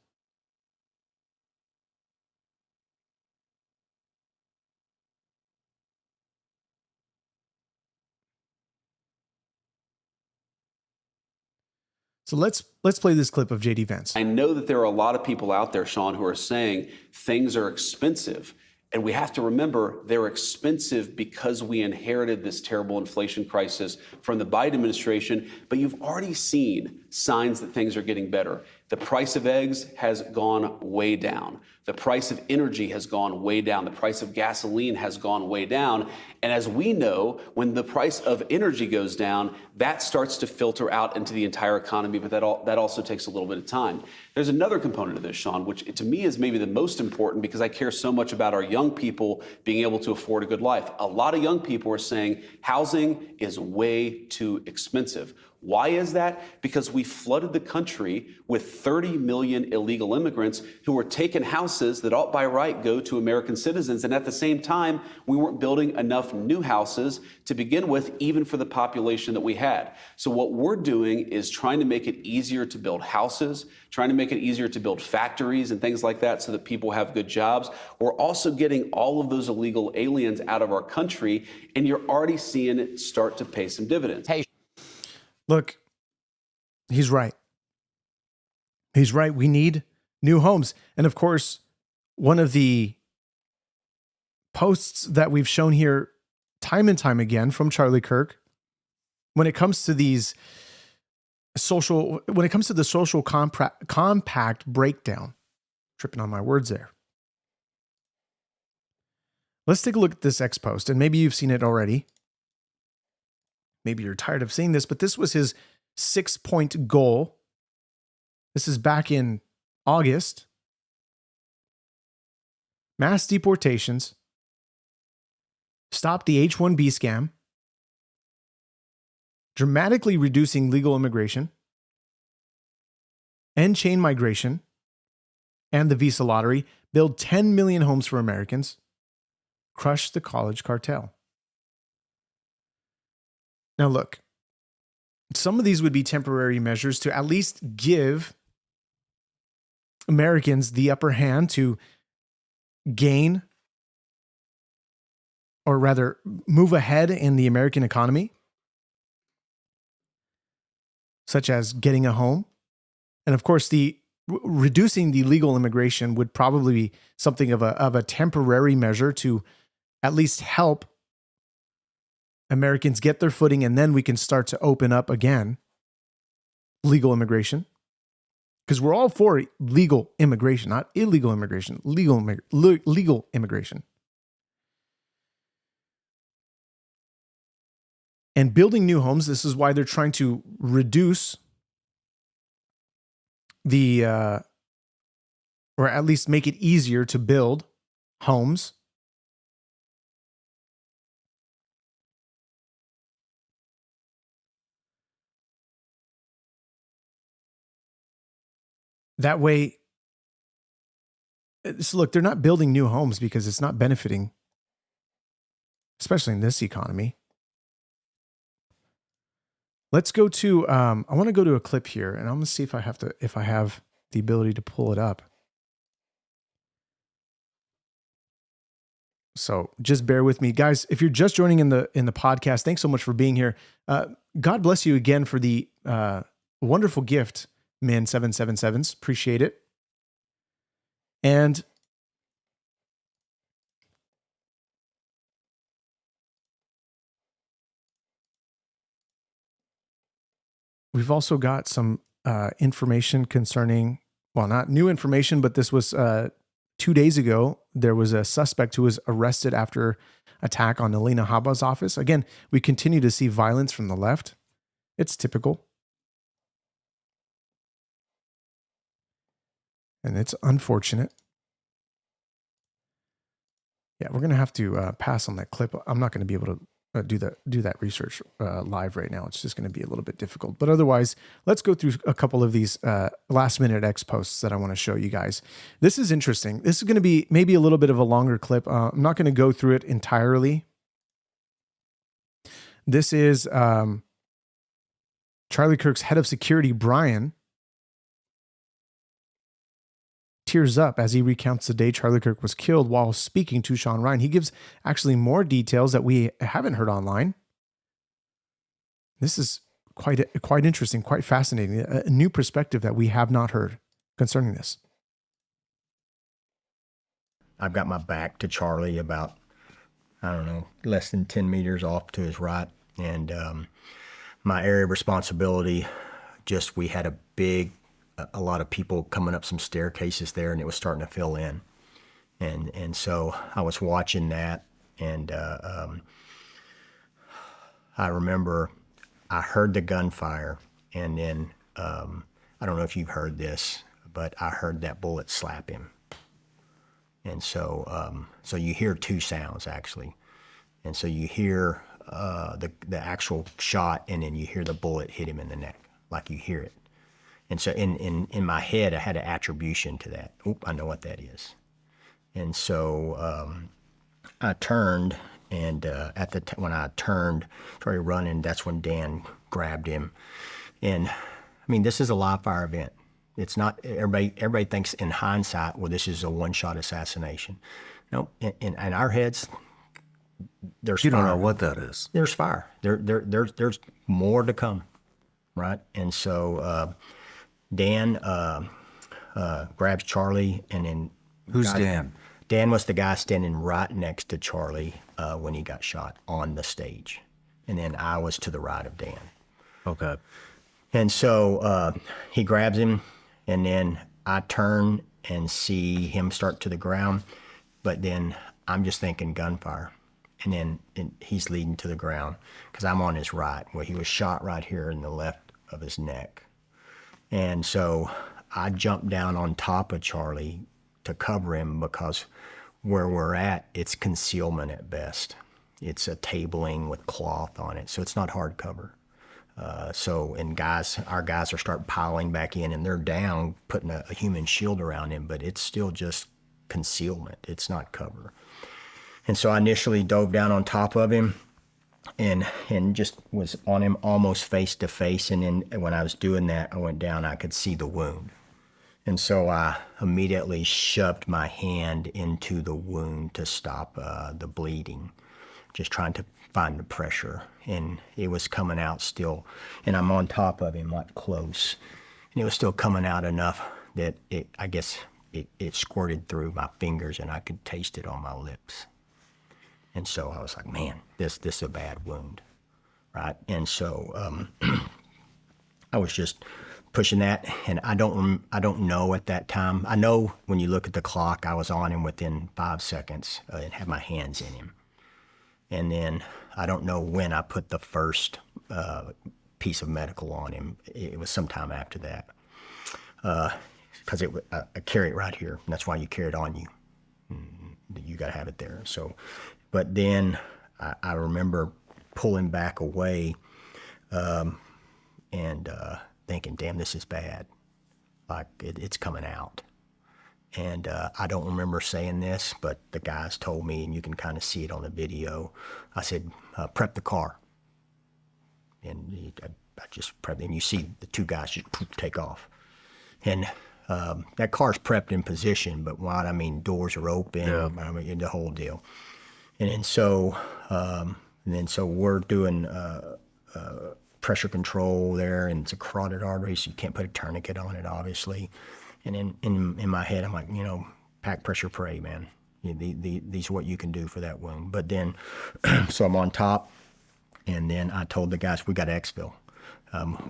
So let's play this clip of J.D. Vance. I know that there are a lot of people out there, Sean, who are saying things are expensive. And we have to remember they're expensive because we inherited this terrible inflation crisis from the Biden administration. But you've already seen signs that things are getting better. The price of eggs has gone way down. The price of energy has gone way down. The price of gasoline has gone way down. And as we know, when the price of energy goes down, that starts to filter out into the entire economy, but that also takes a little bit of time. There's another component of this, Sean, which to me is maybe the most important because I care so much about our young people being able to afford a good life. A lot of young people are saying housing is way too expensive. Why is that? Because we flooded the country with 30 million illegal immigrants who were taking housing houses that ought by right go to American citizens. And at the same time, we weren't building enough new houses to begin with, even for the population that we had. So what we're doing is trying to make it easier to build houses, trying to make it easier to build factories and things like that so that people have good jobs. We're also getting all of those illegal aliens out of our country, and you're already seeing it start to pay some dividends. Hey, Look, he's right. He's right. We need new homes. And of course, one of the posts that we've shown here time and time again from Charlie Kirk, when it comes to the social compact breakdown, tripping on my words there. Let's take a look at this X post, and maybe you've seen it already. Maybe you're tired of seeing this, but this was his 6-point goal. This is back in August. Mass deportations, stop the H-1B scam, dramatically reducing legal immigration, end chain migration, and the visa lottery, build 10 million homes for Americans, crush the college cartel. Now look, some of these would be temporary measures to at least give Americans the upper hand to gain, or rather move ahead in the American economy, such as getting a home. And of course, reducing the legal immigration would probably be something of a temporary measure to at least help Americans get their footing, and then we can start to open up again legal immigration. Because we're all for legal immigration, not illegal immigration, legal immigration. And building new homes, this is why they're trying to reduce or at least make it easier to build homes. That way, so look, they're not building new homes because it's not benefiting, especially in this economy. Let's go to, I want to go to a clip here, and I'm going to see if I have the ability to pull it up. So just bear with me, guys. If you're just joining in the podcast, thanks so much for being here. God bless you again for the wonderful gift, Min 777s. Appreciate it. And we've also got some information concerning, well, not new information, but this was 2 days ago. There was a suspect who was arrested after attack on Alina Habba's office. Again, we continue to see violence from the left. It's typical. And it's unfortunate. Yeah, we're going to have to pass on that clip. I'm not going to be able to do that research live right now. It's just going to be a little bit difficult. But otherwise, let's go through a couple of these last minute X posts that I want to show you guys. This is interesting. This is going to be maybe a little bit of a longer clip. I'm not going to go through it entirely. This is Charlie Kirk's head of security, Brian, tears up as he recounts the day Charlie Kirk was killed while speaking to Sean Ryan. He gives actually more details that we haven't heard online. This is quite interesting, quite fascinating, a new perspective that we have not heard concerning this. I've got my back to Charlie about, I don't know, less than 10 meters off to his right. And my area of responsibility, we had a lot of people coming up some staircases there, and it was starting to fill in. And so I was watching that, and I remember I heard the gunfire, and then I don't know if you've heard this, but I heard that bullet slap him. And so so you hear two sounds, actually. And so you hear the actual shot, and then you hear the bullet hit him in the neck, like you hear it. And so in my head, I had an attribution to that. Oop, I know what that is. And so I turned, and when I turned, started running, that's when Dan grabbed him. And I mean, this is a live fire event. It's not, everybody thinks in hindsight, well, this is a one-shot assassination. No, in our heads, there's You fire. don't know what that is. There's fire. There's more to come, right? And so Dan grabs Charlie, and then Who's Dan? Dan was the guy standing right next to Charlie when he got shot on the stage, and then I was to the right of Dan. Okay. And so he grabs him, and then I turn and see him start to the ground, but then I'm just thinking gunfire. And then he's leading to the ground because I'm on his right, where he was shot right here in the left of his neck. And so I jumped down on top of Charlie to cover him because where we're at, it's concealment at best. It's a tabling with cloth on it, so it's not hard cover. Our guys are starting piling back in, and they're down, putting a human shield around him, but it's still just concealment. It's not cover. And so I initially dove down on top of him and just was on him almost face to face. And then when I was doing that, I went down, I could see the wound. And so I immediately shoved my hand into the wound to stop the bleeding, just trying to find the pressure. And it was coming out still. And I'm on top of him, like close. And it was still coming out enough that it squirted through my fingers and I could taste it on my lips. And so I was like, man, this is a bad wound, right? And so I was just pushing that, and I don't know at that time. I know when you look at the clock, I was on him within 5 seconds and had my hands in him. And then I don't know when I put the first piece of medical on him. It was sometime after that, because I carry it right here, and that's why you carry it on you. You got to have it there. So. But then I remember pulling back away and thinking, damn, this is bad. Like, it's coming out. And I don't remember saying this, but the guys told me, and you can kind of see it on the video. I said, prep the car. And I just prepped, and you see the two guys just take off. And that car's prepped in position, but what I mean, doors are open, yeah. I mean, the whole deal. And so we're doing pressure control there, and it's a carotid artery, so you can't put a tourniquet on it, obviously. And in my head, I'm like, pack, pressure, pray, man. These are what you can do for that wound. But then, so I'm on top, and then I told the guys, we got to exfil.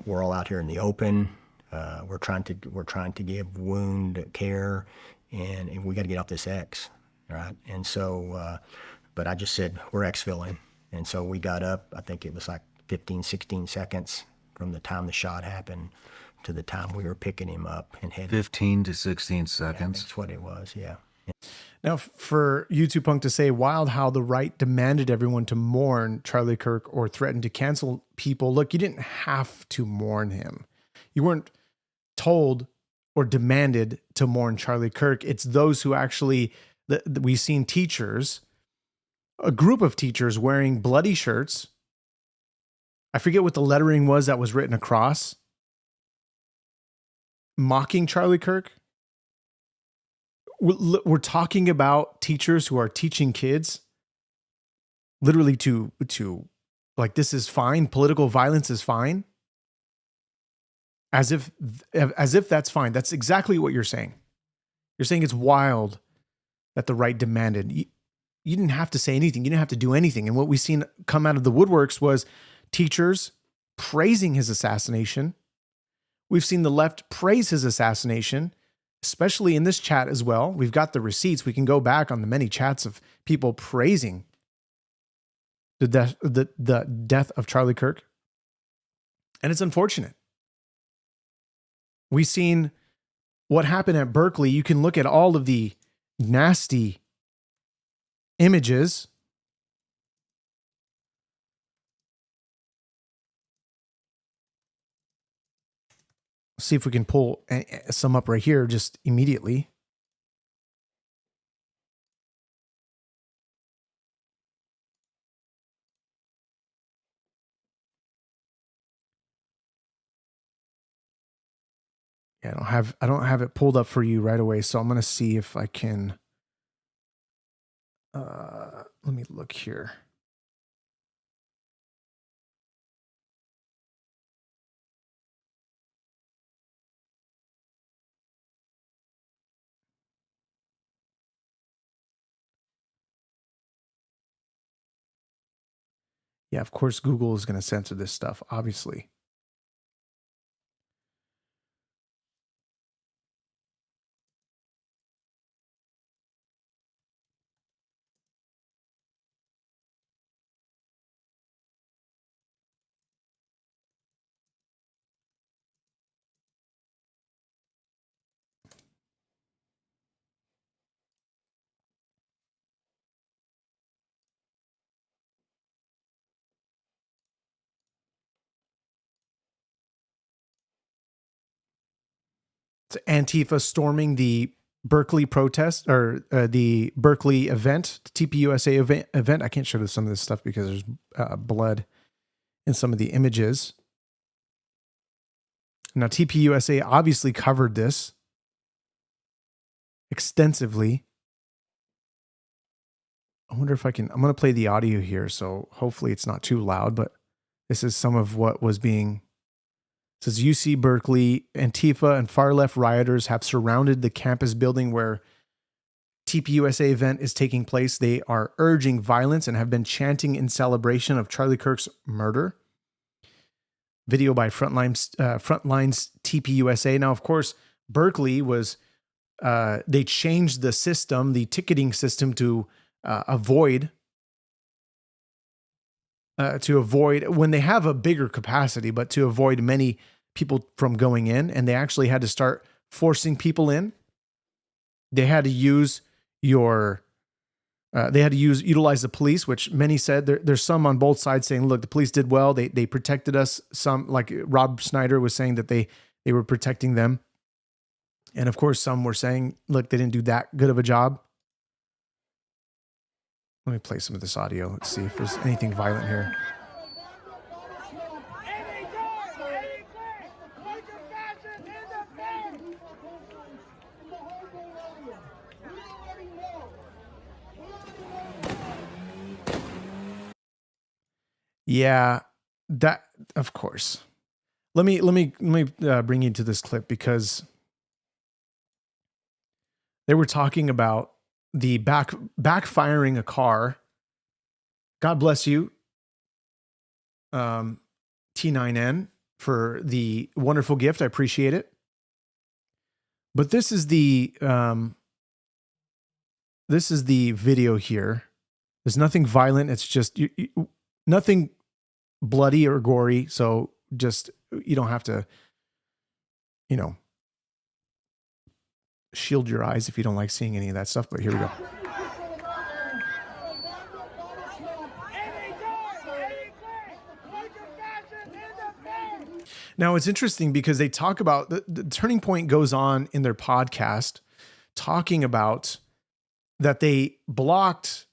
We're all out here in the open. We're trying to give wound care, and we got to get off this X, right? And so. But I just said, we're exfilling. And so we got up, I think it was like 15, 16 seconds from the time the shot happened to the time we were picking him up and headed. 15 to 16 seconds? Yeah, that's what it was, yeah. Now, for YouTube Punk to say, wild how the right demanded everyone to mourn Charlie Kirk or threatened to cancel people. Look, you didn't have to mourn him. You weren't told or demanded to mourn Charlie Kirk. It's those who actually, we've seen teachers, a group of teachers wearing bloody shirts. I forget what the lettering was that was written across, mocking Charlie Kirk. We're talking about teachers who are teaching kids literally to like, this is fine. Political violence is fine. As if that's fine. That's exactly what you're saying. You're saying it's wild that the right demanded. You didn't have to say anything. You didn't have to do anything. And what we've seen come out of the woodworks was teachers praising his assassination. We've seen the left praise his assassination, especially in this chat as well. We've got the receipts. We can go back on the many chats of people praising the death of Charlie Kirk. And it's unfortunate. We've seen what happened at Berkeley. You can look at all of the nasty images. See if we can pull some up right here just immediately. Yeah, I don't have it pulled up for you right away, so I'm gonna see if I can. Let me look here. Yeah, of course, Google is going to censor this stuff, obviously. It's Antifa storming the Berkeley protest or the Berkeley event, the TPUSA event. I can't show you some of this stuff because there's blood in some of the images. Now, TPUSA obviously covered this extensively. I wonder if I can, I'm going to play the audio here, so hopefully it's not too loud, but this is some of what was being. It says UC Berkeley, Antifa and far-left rioters have surrounded the campus building where TPUSA event is taking place. They are urging violence and have been chanting in celebration of Charlie Kirk's murder. Video by Frontlines TPUSA. Now, of course, Berkeley was, they changed the system, the ticketing system to avoid when they have a bigger capacity, but to avoid many people from going in. And they actually had to start forcing people in. They had to use utilize the police, which many said there's some on both sides saying, look, the police did well. They protected us. Some, like Rob Snyder was saying, that they were protecting them. And of course, some were saying, look, they didn't do that good of a job. Let me play some of this audio. Let's see if there's anything violent here. Yeah, that, of course. Let me bring you to this clip because they were talking about the backfiring a car. God bless you, T9N, for the wonderful gift. I appreciate it. But this is the video here. There's nothing violent. It's just nothing bloody or gory. So just, you don't have to, shield your eyes if you don't like seeing any of that stuff. But here we go. Now, it's interesting because they talk about the Turning Point goes on in their podcast talking about that they blocked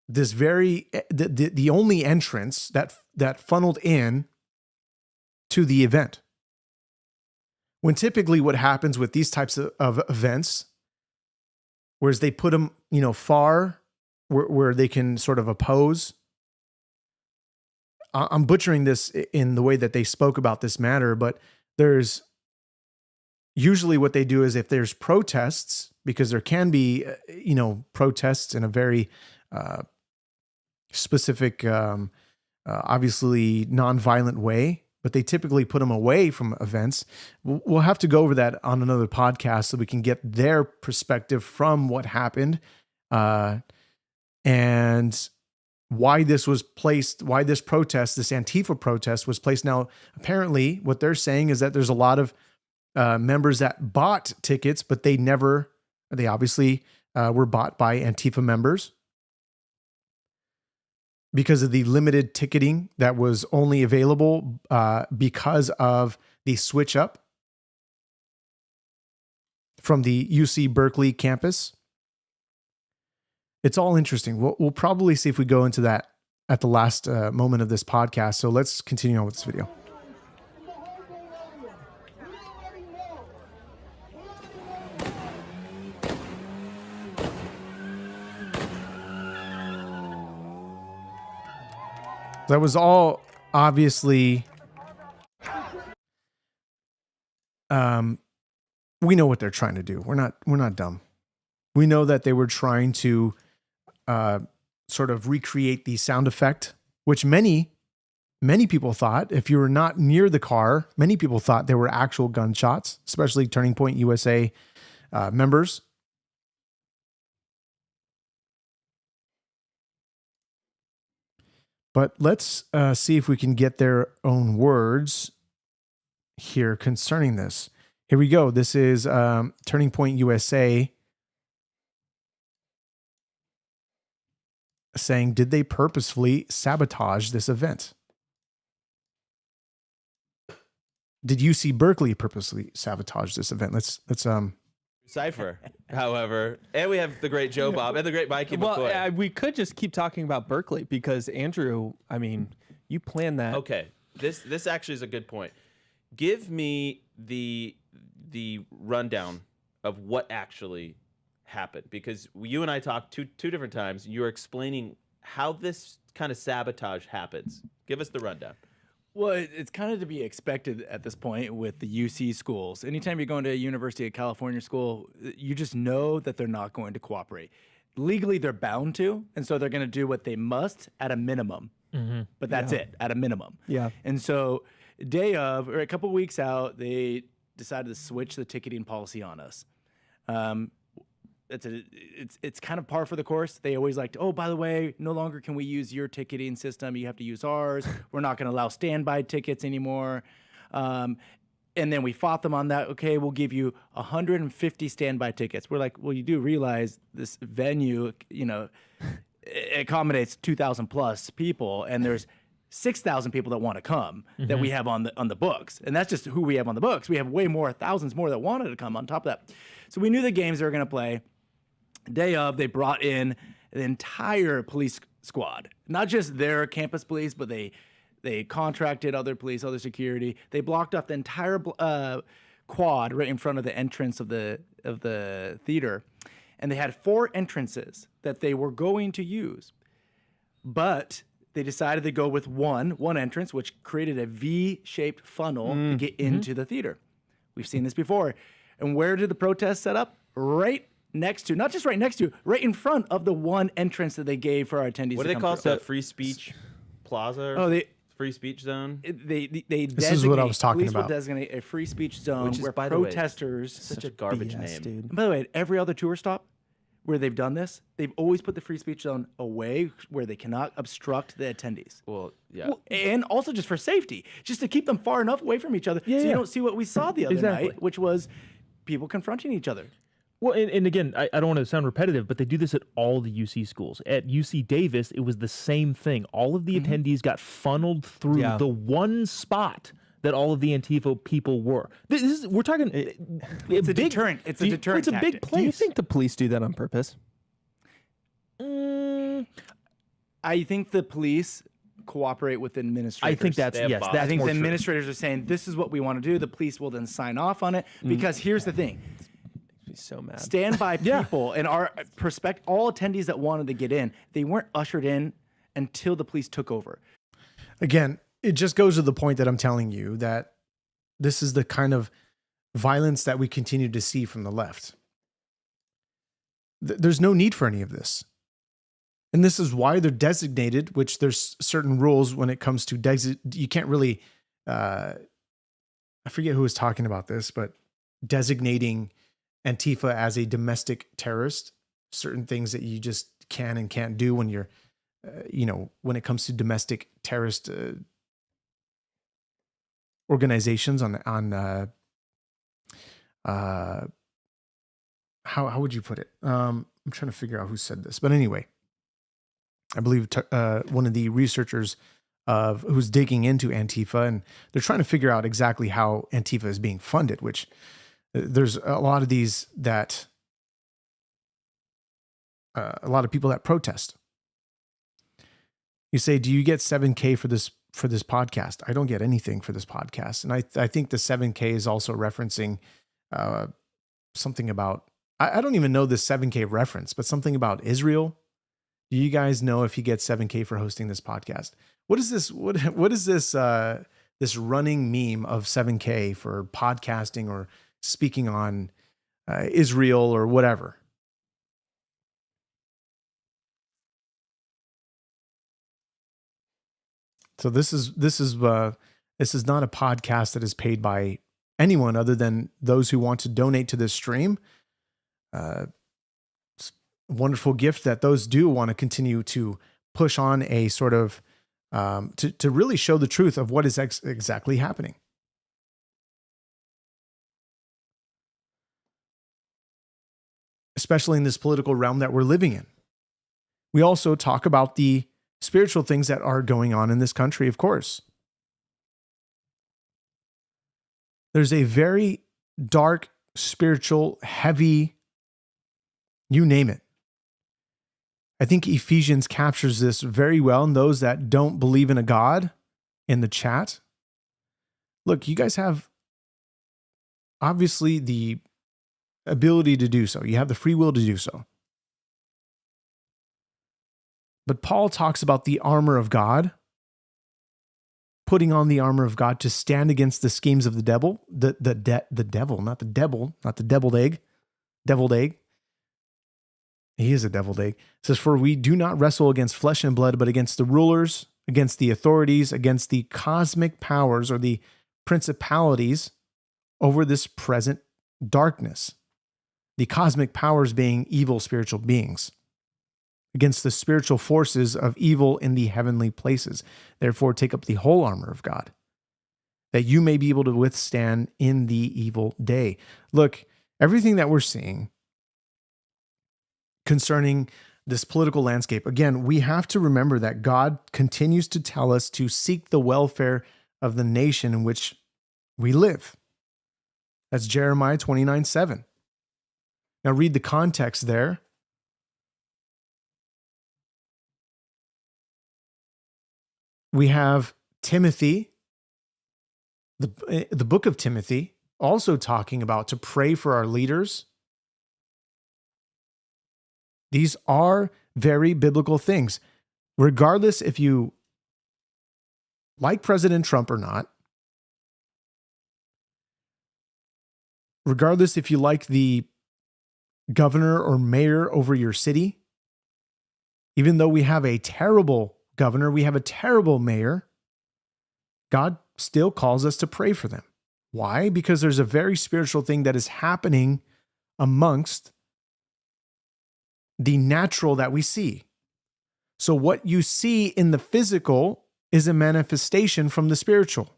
this the only entrance that funneled in to the event. When typically what happens with these types of events, whereas they put them, far where they can sort of oppose. I'm butchering this in the way that they spoke about this matter, but there's usually what they do is if there's protests, because there can be, protests in a very specific, obviously nonviolent way, but they typically put them away from events. We'll have to go over that on another podcast so we can get their perspective from what happened and why this was placed, why this protest, this Antifa protest was placed. Now, apparently what they're saying is that there's a lot of members that bought tickets, but they obviously were bought by Antifa members because of the limited ticketing that was only available because of the switch up from the UC Berkeley campus. It's all interesting. We'll probably see if we go into that at the last moment of this podcast. So let's continue on with this video. That was all obviously. We know what they're trying to do. We're not dumb. We know that they were trying to sort of recreate the sound effect, which many people thought, if you were not near the car, many people thought there were actual gunshots, especially Turning Point USA members. But let's see if we can get their own words here concerning this. Here we go. This is Turning Point USA saying, did they purposefully sabotage this event? Did UC Berkeley purposely sabotage this event? Let's Cypher, however, and we have the great Joe Bob and the great Mikey McCoy. Well, we could just keep talking about Berkeley because Andrew, I mean, you planned that. Okay, this actually is a good point. Give me the rundown of what actually happened, because you and I talked two different times. You were explaining how this kind of sabotage happens. Give us the rundown. Well, it's kind of to be expected at this point with the UC schools. Anytime you're going to a University of California school, you just know that they're not going to cooperate. Legally, they're bound to, and so they're going to do what they must at a minimum. Mm-hmm. But that's it, at a minimum. Yeah. And so day of, or a couple of weeks out, they decided to switch the ticketing policy on us. It's kind of par for the course. They always like, oh, by the way, no longer can we use your ticketing system. You have to use ours. We're not going to allow standby tickets anymore. And then we fought them on that. Okay, we'll give you 150 standby tickets. We're like, well, you do realize this venue, it accommodates 2,000 plus people, and there's 6,000 people that want to come that we have on the books. And that's just who we have on the books. We have way more, thousands more that wanted to come on top of that. So we knew the games they were going to play. Day of, they brought in the entire police squad, not just their campus police, but they contracted other police, other security. They blocked off the entire quad right in front of the entrance of the theater, and they had 4 entrances that they were going to use, but they decided to go with one entrance, which created a V-shaped funnel to get into the theater. We've seen this before. And where did the protest set up? Right next to, not just right next to, right in front of the one entrance that they gave for our attendees. What do they call it? That free speech plaza? Free speech zone? This is what I was talking police about. will designate a free speech zone Which is, where by the way, protesters... such a garbage name. Dude. And by the way, at every other tour stop where they've done this, they've always put the free speech zone away where they cannot obstruct the attendees. Well, yeah. And also just for safety, just to keep them far enough away from each other so you don't see what we saw the other night, which was people confronting each other. Well, and again, I don't want to sound repetitive, but they do this at all the UC schools. At UC Davis, it was the same thing. All of the attendees got funneled through the one spot that all of the Antifa people were. We're talking. It's a deterrent. It's a deterrent. It's a big place. Do you think the police do that on purpose? I think the police cooperate with the administrators. I think that's I think the administrators are saying this is what we want to do. The police will then sign off on it because here's the thing. So mad. Standby people and our all attendees that wanted to get in, they weren't ushered in until the police took over. Again, it just goes to the point that I'm telling you that this is the kind of violence that we continue to see from the left. There's no need for any of this. And this is why they're designated, which there's certain rules when it comes to you can't really, I forget who was talking about this, but designating Antifa as a domestic terrorist, certain things that you just can and can't do when you're, when it comes to domestic terrorist organizations how would you put it? I'm trying to figure out who said this, but anyway, I believe one of the researchers who's digging into Antifa, and they're trying to figure out exactly how Antifa is being funded, which there's a lot of these that a lot of people that protest. You say, do you get 7K for this podcast? I don't get anything for this podcast. And I think the 7K is also referencing something about, I don't even know this 7K reference, but something about Israel. Do you guys know if he gets 7K for hosting this podcast? What is this? What is this? This running meme of 7K for podcasting or speaking on Israel or whatever? So this is not a podcast that is paid by anyone other than those who want to donate to this stream. It's a wonderful gift that those do want to continue to push on a sort of to really show the truth of what is exactly happening. Especially in this political realm that we're living in. We also talk about the spiritual things that are going on in this country, of course. There's a very dark, spiritual, heavy, you name it. I think Ephesians captures this very well, and those that don't believe in a God in the chat. Look, you guys have obviously the ability to do so. You have the free will to do so. But Paul talks about the armor of God, putting on the armor of God to stand against the schemes of the devil, the devil, not the devil, not the deviled egg. He is a deviled egg. It says, for we do not wrestle against flesh and blood, but against the rulers, against the authorities, against the cosmic powers or the principalities over this present darkness. The cosmic powers being evil spiritual beings, against the spiritual forces of evil in the heavenly places. Therefore, take up the whole armor of God, that you may be able to withstand in the evil day. Look, everything that we're seeing concerning this political landscape, again, we have to remember that God continues to tell us to seek the welfare of the nation in which we live. That's Jeremiah 29:7. Now read the context there. We have Timothy, the book of Timothy, also talking about to pray for our leaders. These are very biblical things. Regardless if you like President Trump or not, regardless if you like the governor or mayor over your city, even though we have a terrible governor, we have a terrible mayor, God still calls us to pray for them. Why? Because there's a very spiritual thing that is happening amongst the natural that we see. So what you see in the physical is a manifestation from the spiritual.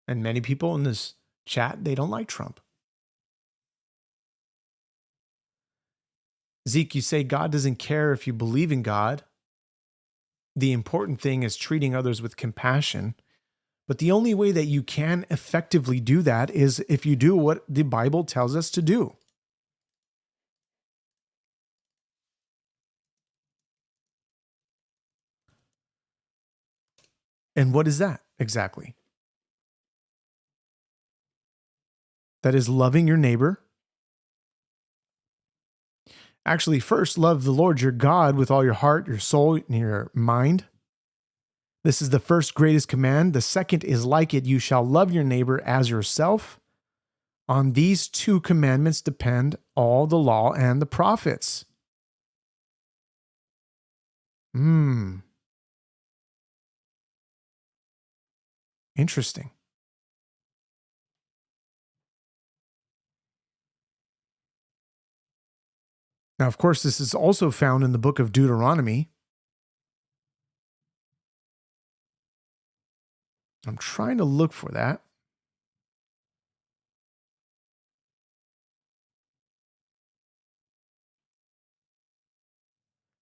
And many people in this chat, they don't like Trump. Zeke, you say God doesn't care if you believe in God. The important thing is treating others with compassion. But the only way that you can effectively do that is if you do what the Bible tells us to do. And what is that exactly? That is loving your neighbor. Actually, first, love the Lord your God with all your heart, your soul, and your mind. This is the first greatest command. The second is like it. You shall love your neighbor as yourself. On these two commandments depend all the law and the prophets. Interesting. Now, of course, this is also found in the book of Deuteronomy. I'm trying to look for that.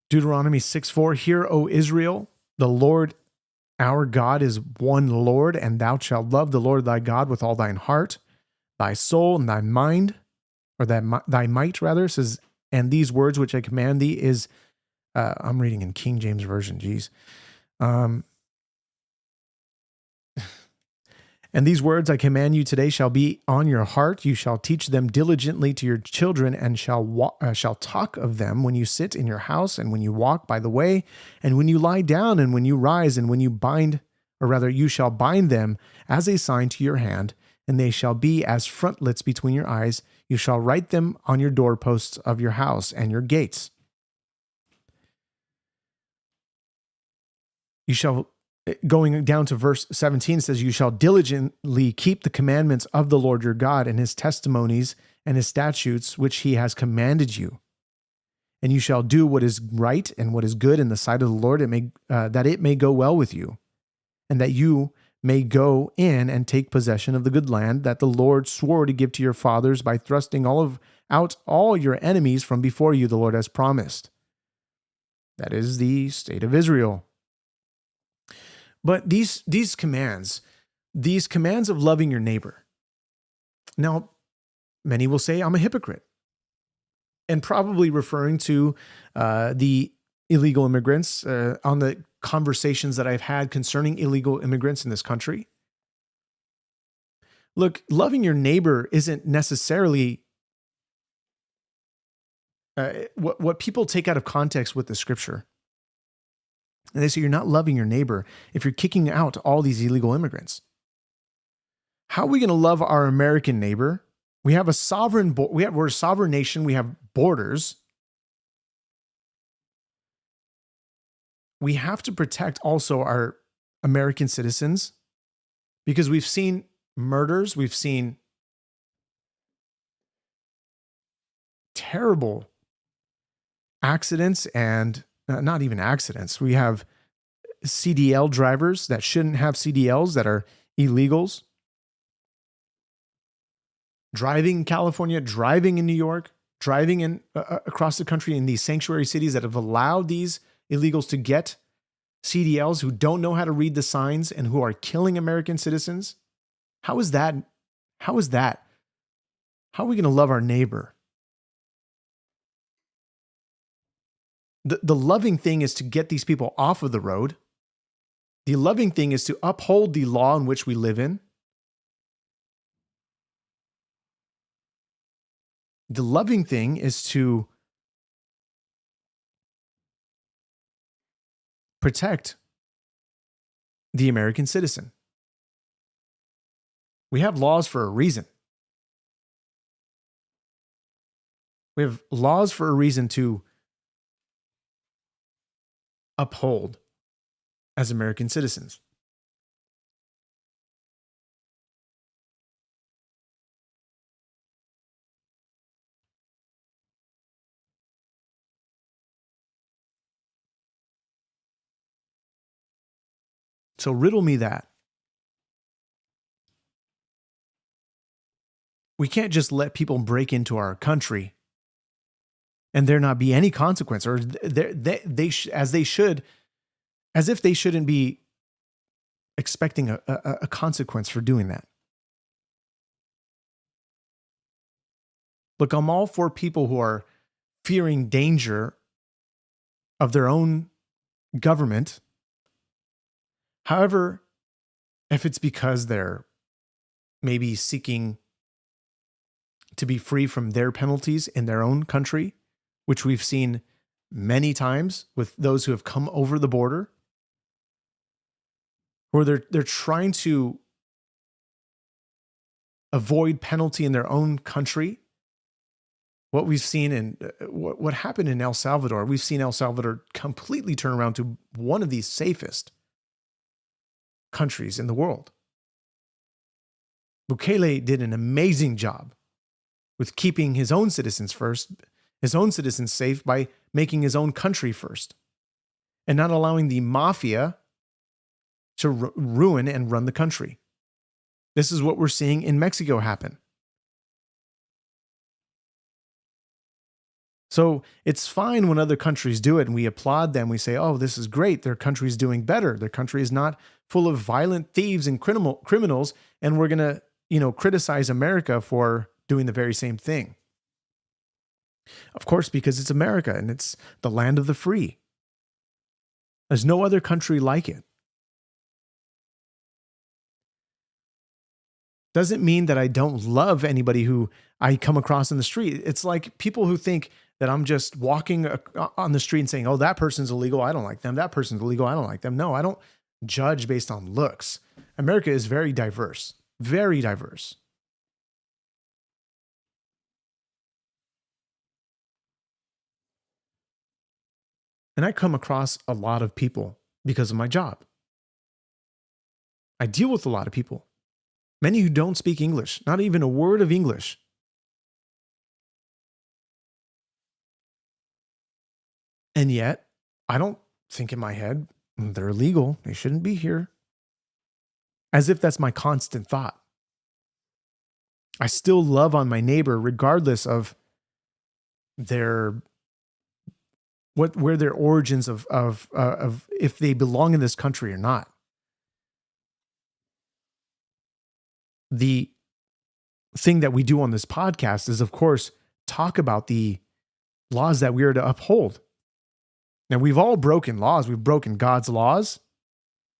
Deuteronomy 6:4, Hear, O Israel, the Lord our God is one Lord, and thou shalt love the Lord thy God with all thine heart, thy soul, and thy mind, or thy might, rather. It says, And these words which I command thee is, I'm reading in King James Version, geez. And these words I command you today shall be on your heart. You shall teach them diligently to your children, and shall talk of them when you sit in your house, and when you walk by the way, and when you lie down, and when you rise, and when you bind, or rather you shall bind them as a sign to your hand, and they shall be as frontlets between your eyes. You shall write them on your doorposts of your house and your gates. You shall, going down to verse 17, it says, you shall diligently keep the commandments of the Lord your God and his testimonies and his statutes, which he has commanded you. And you shall do what is right and what is good in the sight of the Lord, that it may go well with you, and that you may go in and take possession of the good land that the Lord swore to give to your fathers by thrusting out all your enemies from before you, the Lord has promised. That is the state of Israel. But these commands of loving your neighbor. Now, many will say I'm a hypocrite, and probably referring to the illegal immigrants on the conversations that I've had concerning illegal immigrants in this country. Look, loving your neighbor isn't necessarily what people take out of context with the scripture. And they say you're not loving your neighbor if you're kicking out all these illegal immigrants. How are we going to love our American neighbor? We have a sovereign, we're a sovereign nation. We have borders. We have to protect also our American citizens, because we've seen murders, we've seen terrible accidents, and not even accidents. We have CDL drivers that shouldn't have CDLs, that are illegals. Driving in California, driving in New York, driving in across the country in these sanctuary cities that have allowed these illegals to get CDLs, who don't know how to read the signs and who are killing American citizens. How is that? How is that? How are we going to love our neighbor? The loving thing is to get these people off of the road. The loving thing is to uphold the law in which we live in. The loving thing is to protect the American citizen. We have laws for a reason. We have laws for a reason to uphold as American citizens. So riddle me that. We can't just let people break into our country and there not be any consequence, or as if they shouldn't be expecting a consequence for doing that. Look, I'm all for people who are fearing danger of their own government. However, if it's because they're maybe seeking to be free from their penalties in their own country, which we've seen many times with those who have come over the border, or they're trying to avoid penalty in their own country. What we've seen in what happened in El Salvador, we've seen El Salvador completely turn around to one of the safest countries in the world. Bukele did an amazing job with keeping his own citizens first, his own citizens safe, by making his own country first and not allowing the mafia to ruin and run the country. This is what we're seeing in Mexico happen. So it's fine when other countries do it and we applaud them. We say, oh, this is great. Their country's doing better. Their country is not full of violent thieves and criminals. And we're going to, criticize America for doing the very same thing. Of course, because it's America and it's the land of the free. There's no other country like it. Doesn't mean that I don't love anybody who I come across in the street. It's like people who think that I'm just walking on the street and saying, oh, that person's illegal, I don't like them. That person's illegal, I don't like them. No, I don't judge based on looks. America is very diverse, very diverse. And I come across a lot of people because of my job. I deal with a lot of people, many who don't speak English, not even a word of English. And yet, I don't think in my head, they're illegal, they shouldn't be here. As if that's my constant thought. I still love on my neighbor regardless of where their origins of if they belong in this country or not. The thing that we do on this podcast is, of course, talk about the laws that we are to uphold. Now, we've all broken laws. We've broken God's laws.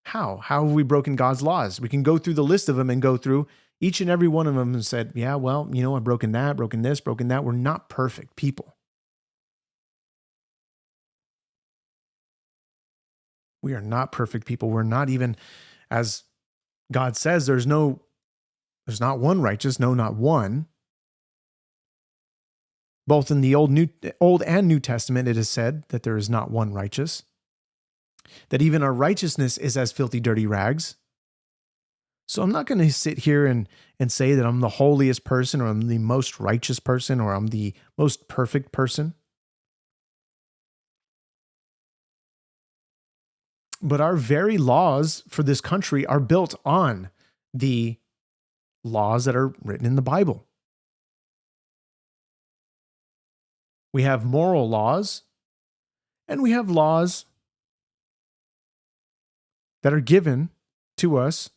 How? How have we broken God's laws? We can go through the list of them and go through each and every one of them and said, yeah, well, I've broken that, broken this, broken that. We're not perfect people. We are not perfect people. We're not even, as God says, there's not one righteous, no, not one. Both in the Old and New Testament, it is said that there is not one righteous, that even our righteousness is as filthy, dirty rags. So I'm not going to sit here and say that I'm the holiest person or I'm the most righteous person or I'm the most perfect person. But our very laws for this country are built on the laws that are written in the Bible. We have moral laws, and we have laws that are given to us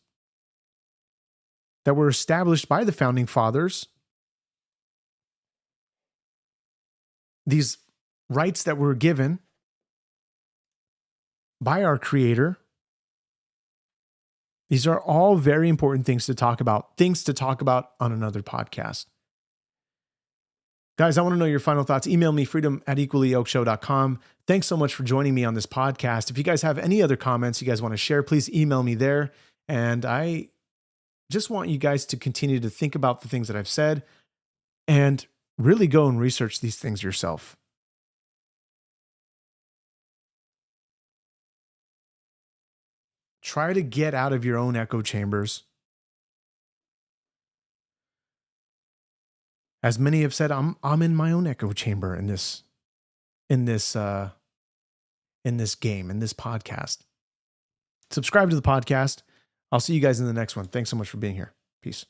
that were established by the founding fathers. These rights that were given by our Creator. These are all very important things to talk about on another podcast. Guys, I want to know your final thoughts. Email me, freedom@equallyyokeshow.com. Thanks so much for joining me on this podcast. If you guys have any other comments you guys want to share, please email me there. And I just want you guys to continue to think about the things that I've said and really go and research these things yourself. Try to get out of your own echo chambers. As many have said, I'm in my own echo chamber in this game, in this podcast. Subscribe to the podcast. I'll see you guys in the next one. Thanks so much for being here. Peace.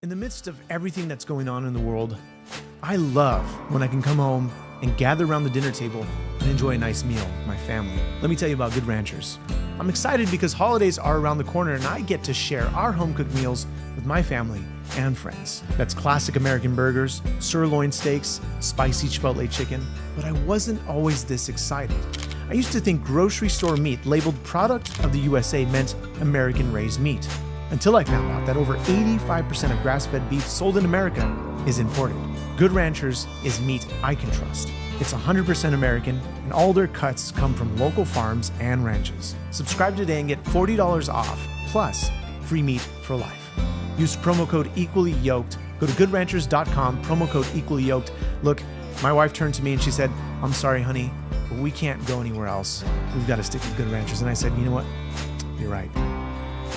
In the midst of everything that's going on in the world, I love when I can come home and gather around the dinner table and enjoy a nice meal with my family. Let me tell you about Good Ranchers. I'm excited because holidays are around the corner and I get to share our home-cooked meals with my family and friends. That's classic American burgers, sirloin steaks, spicy Chipotle chicken, but I wasn't always this excited. I used to think grocery store meat labeled product of the USA meant American-raised meat, until I found out that over 85% of grass-fed beef sold in America is imported. Good Ranchers is meat I can trust. It's 100% American, and all their cuts come from local farms and ranches. Subscribe today and get $40 off, plus free meat for life. Use promo code Equally Yoked. Go to goodranchers.com, promo code Equally Yoked. Look, my wife turned to me and she said, "I'm sorry, honey, but we can't go anywhere else. We've got to stick with Good Ranchers." And I said, "You know what? You're right."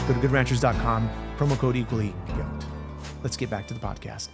Go to goodranchers.com, promo code Equally Yoked. Let's get back to the podcast.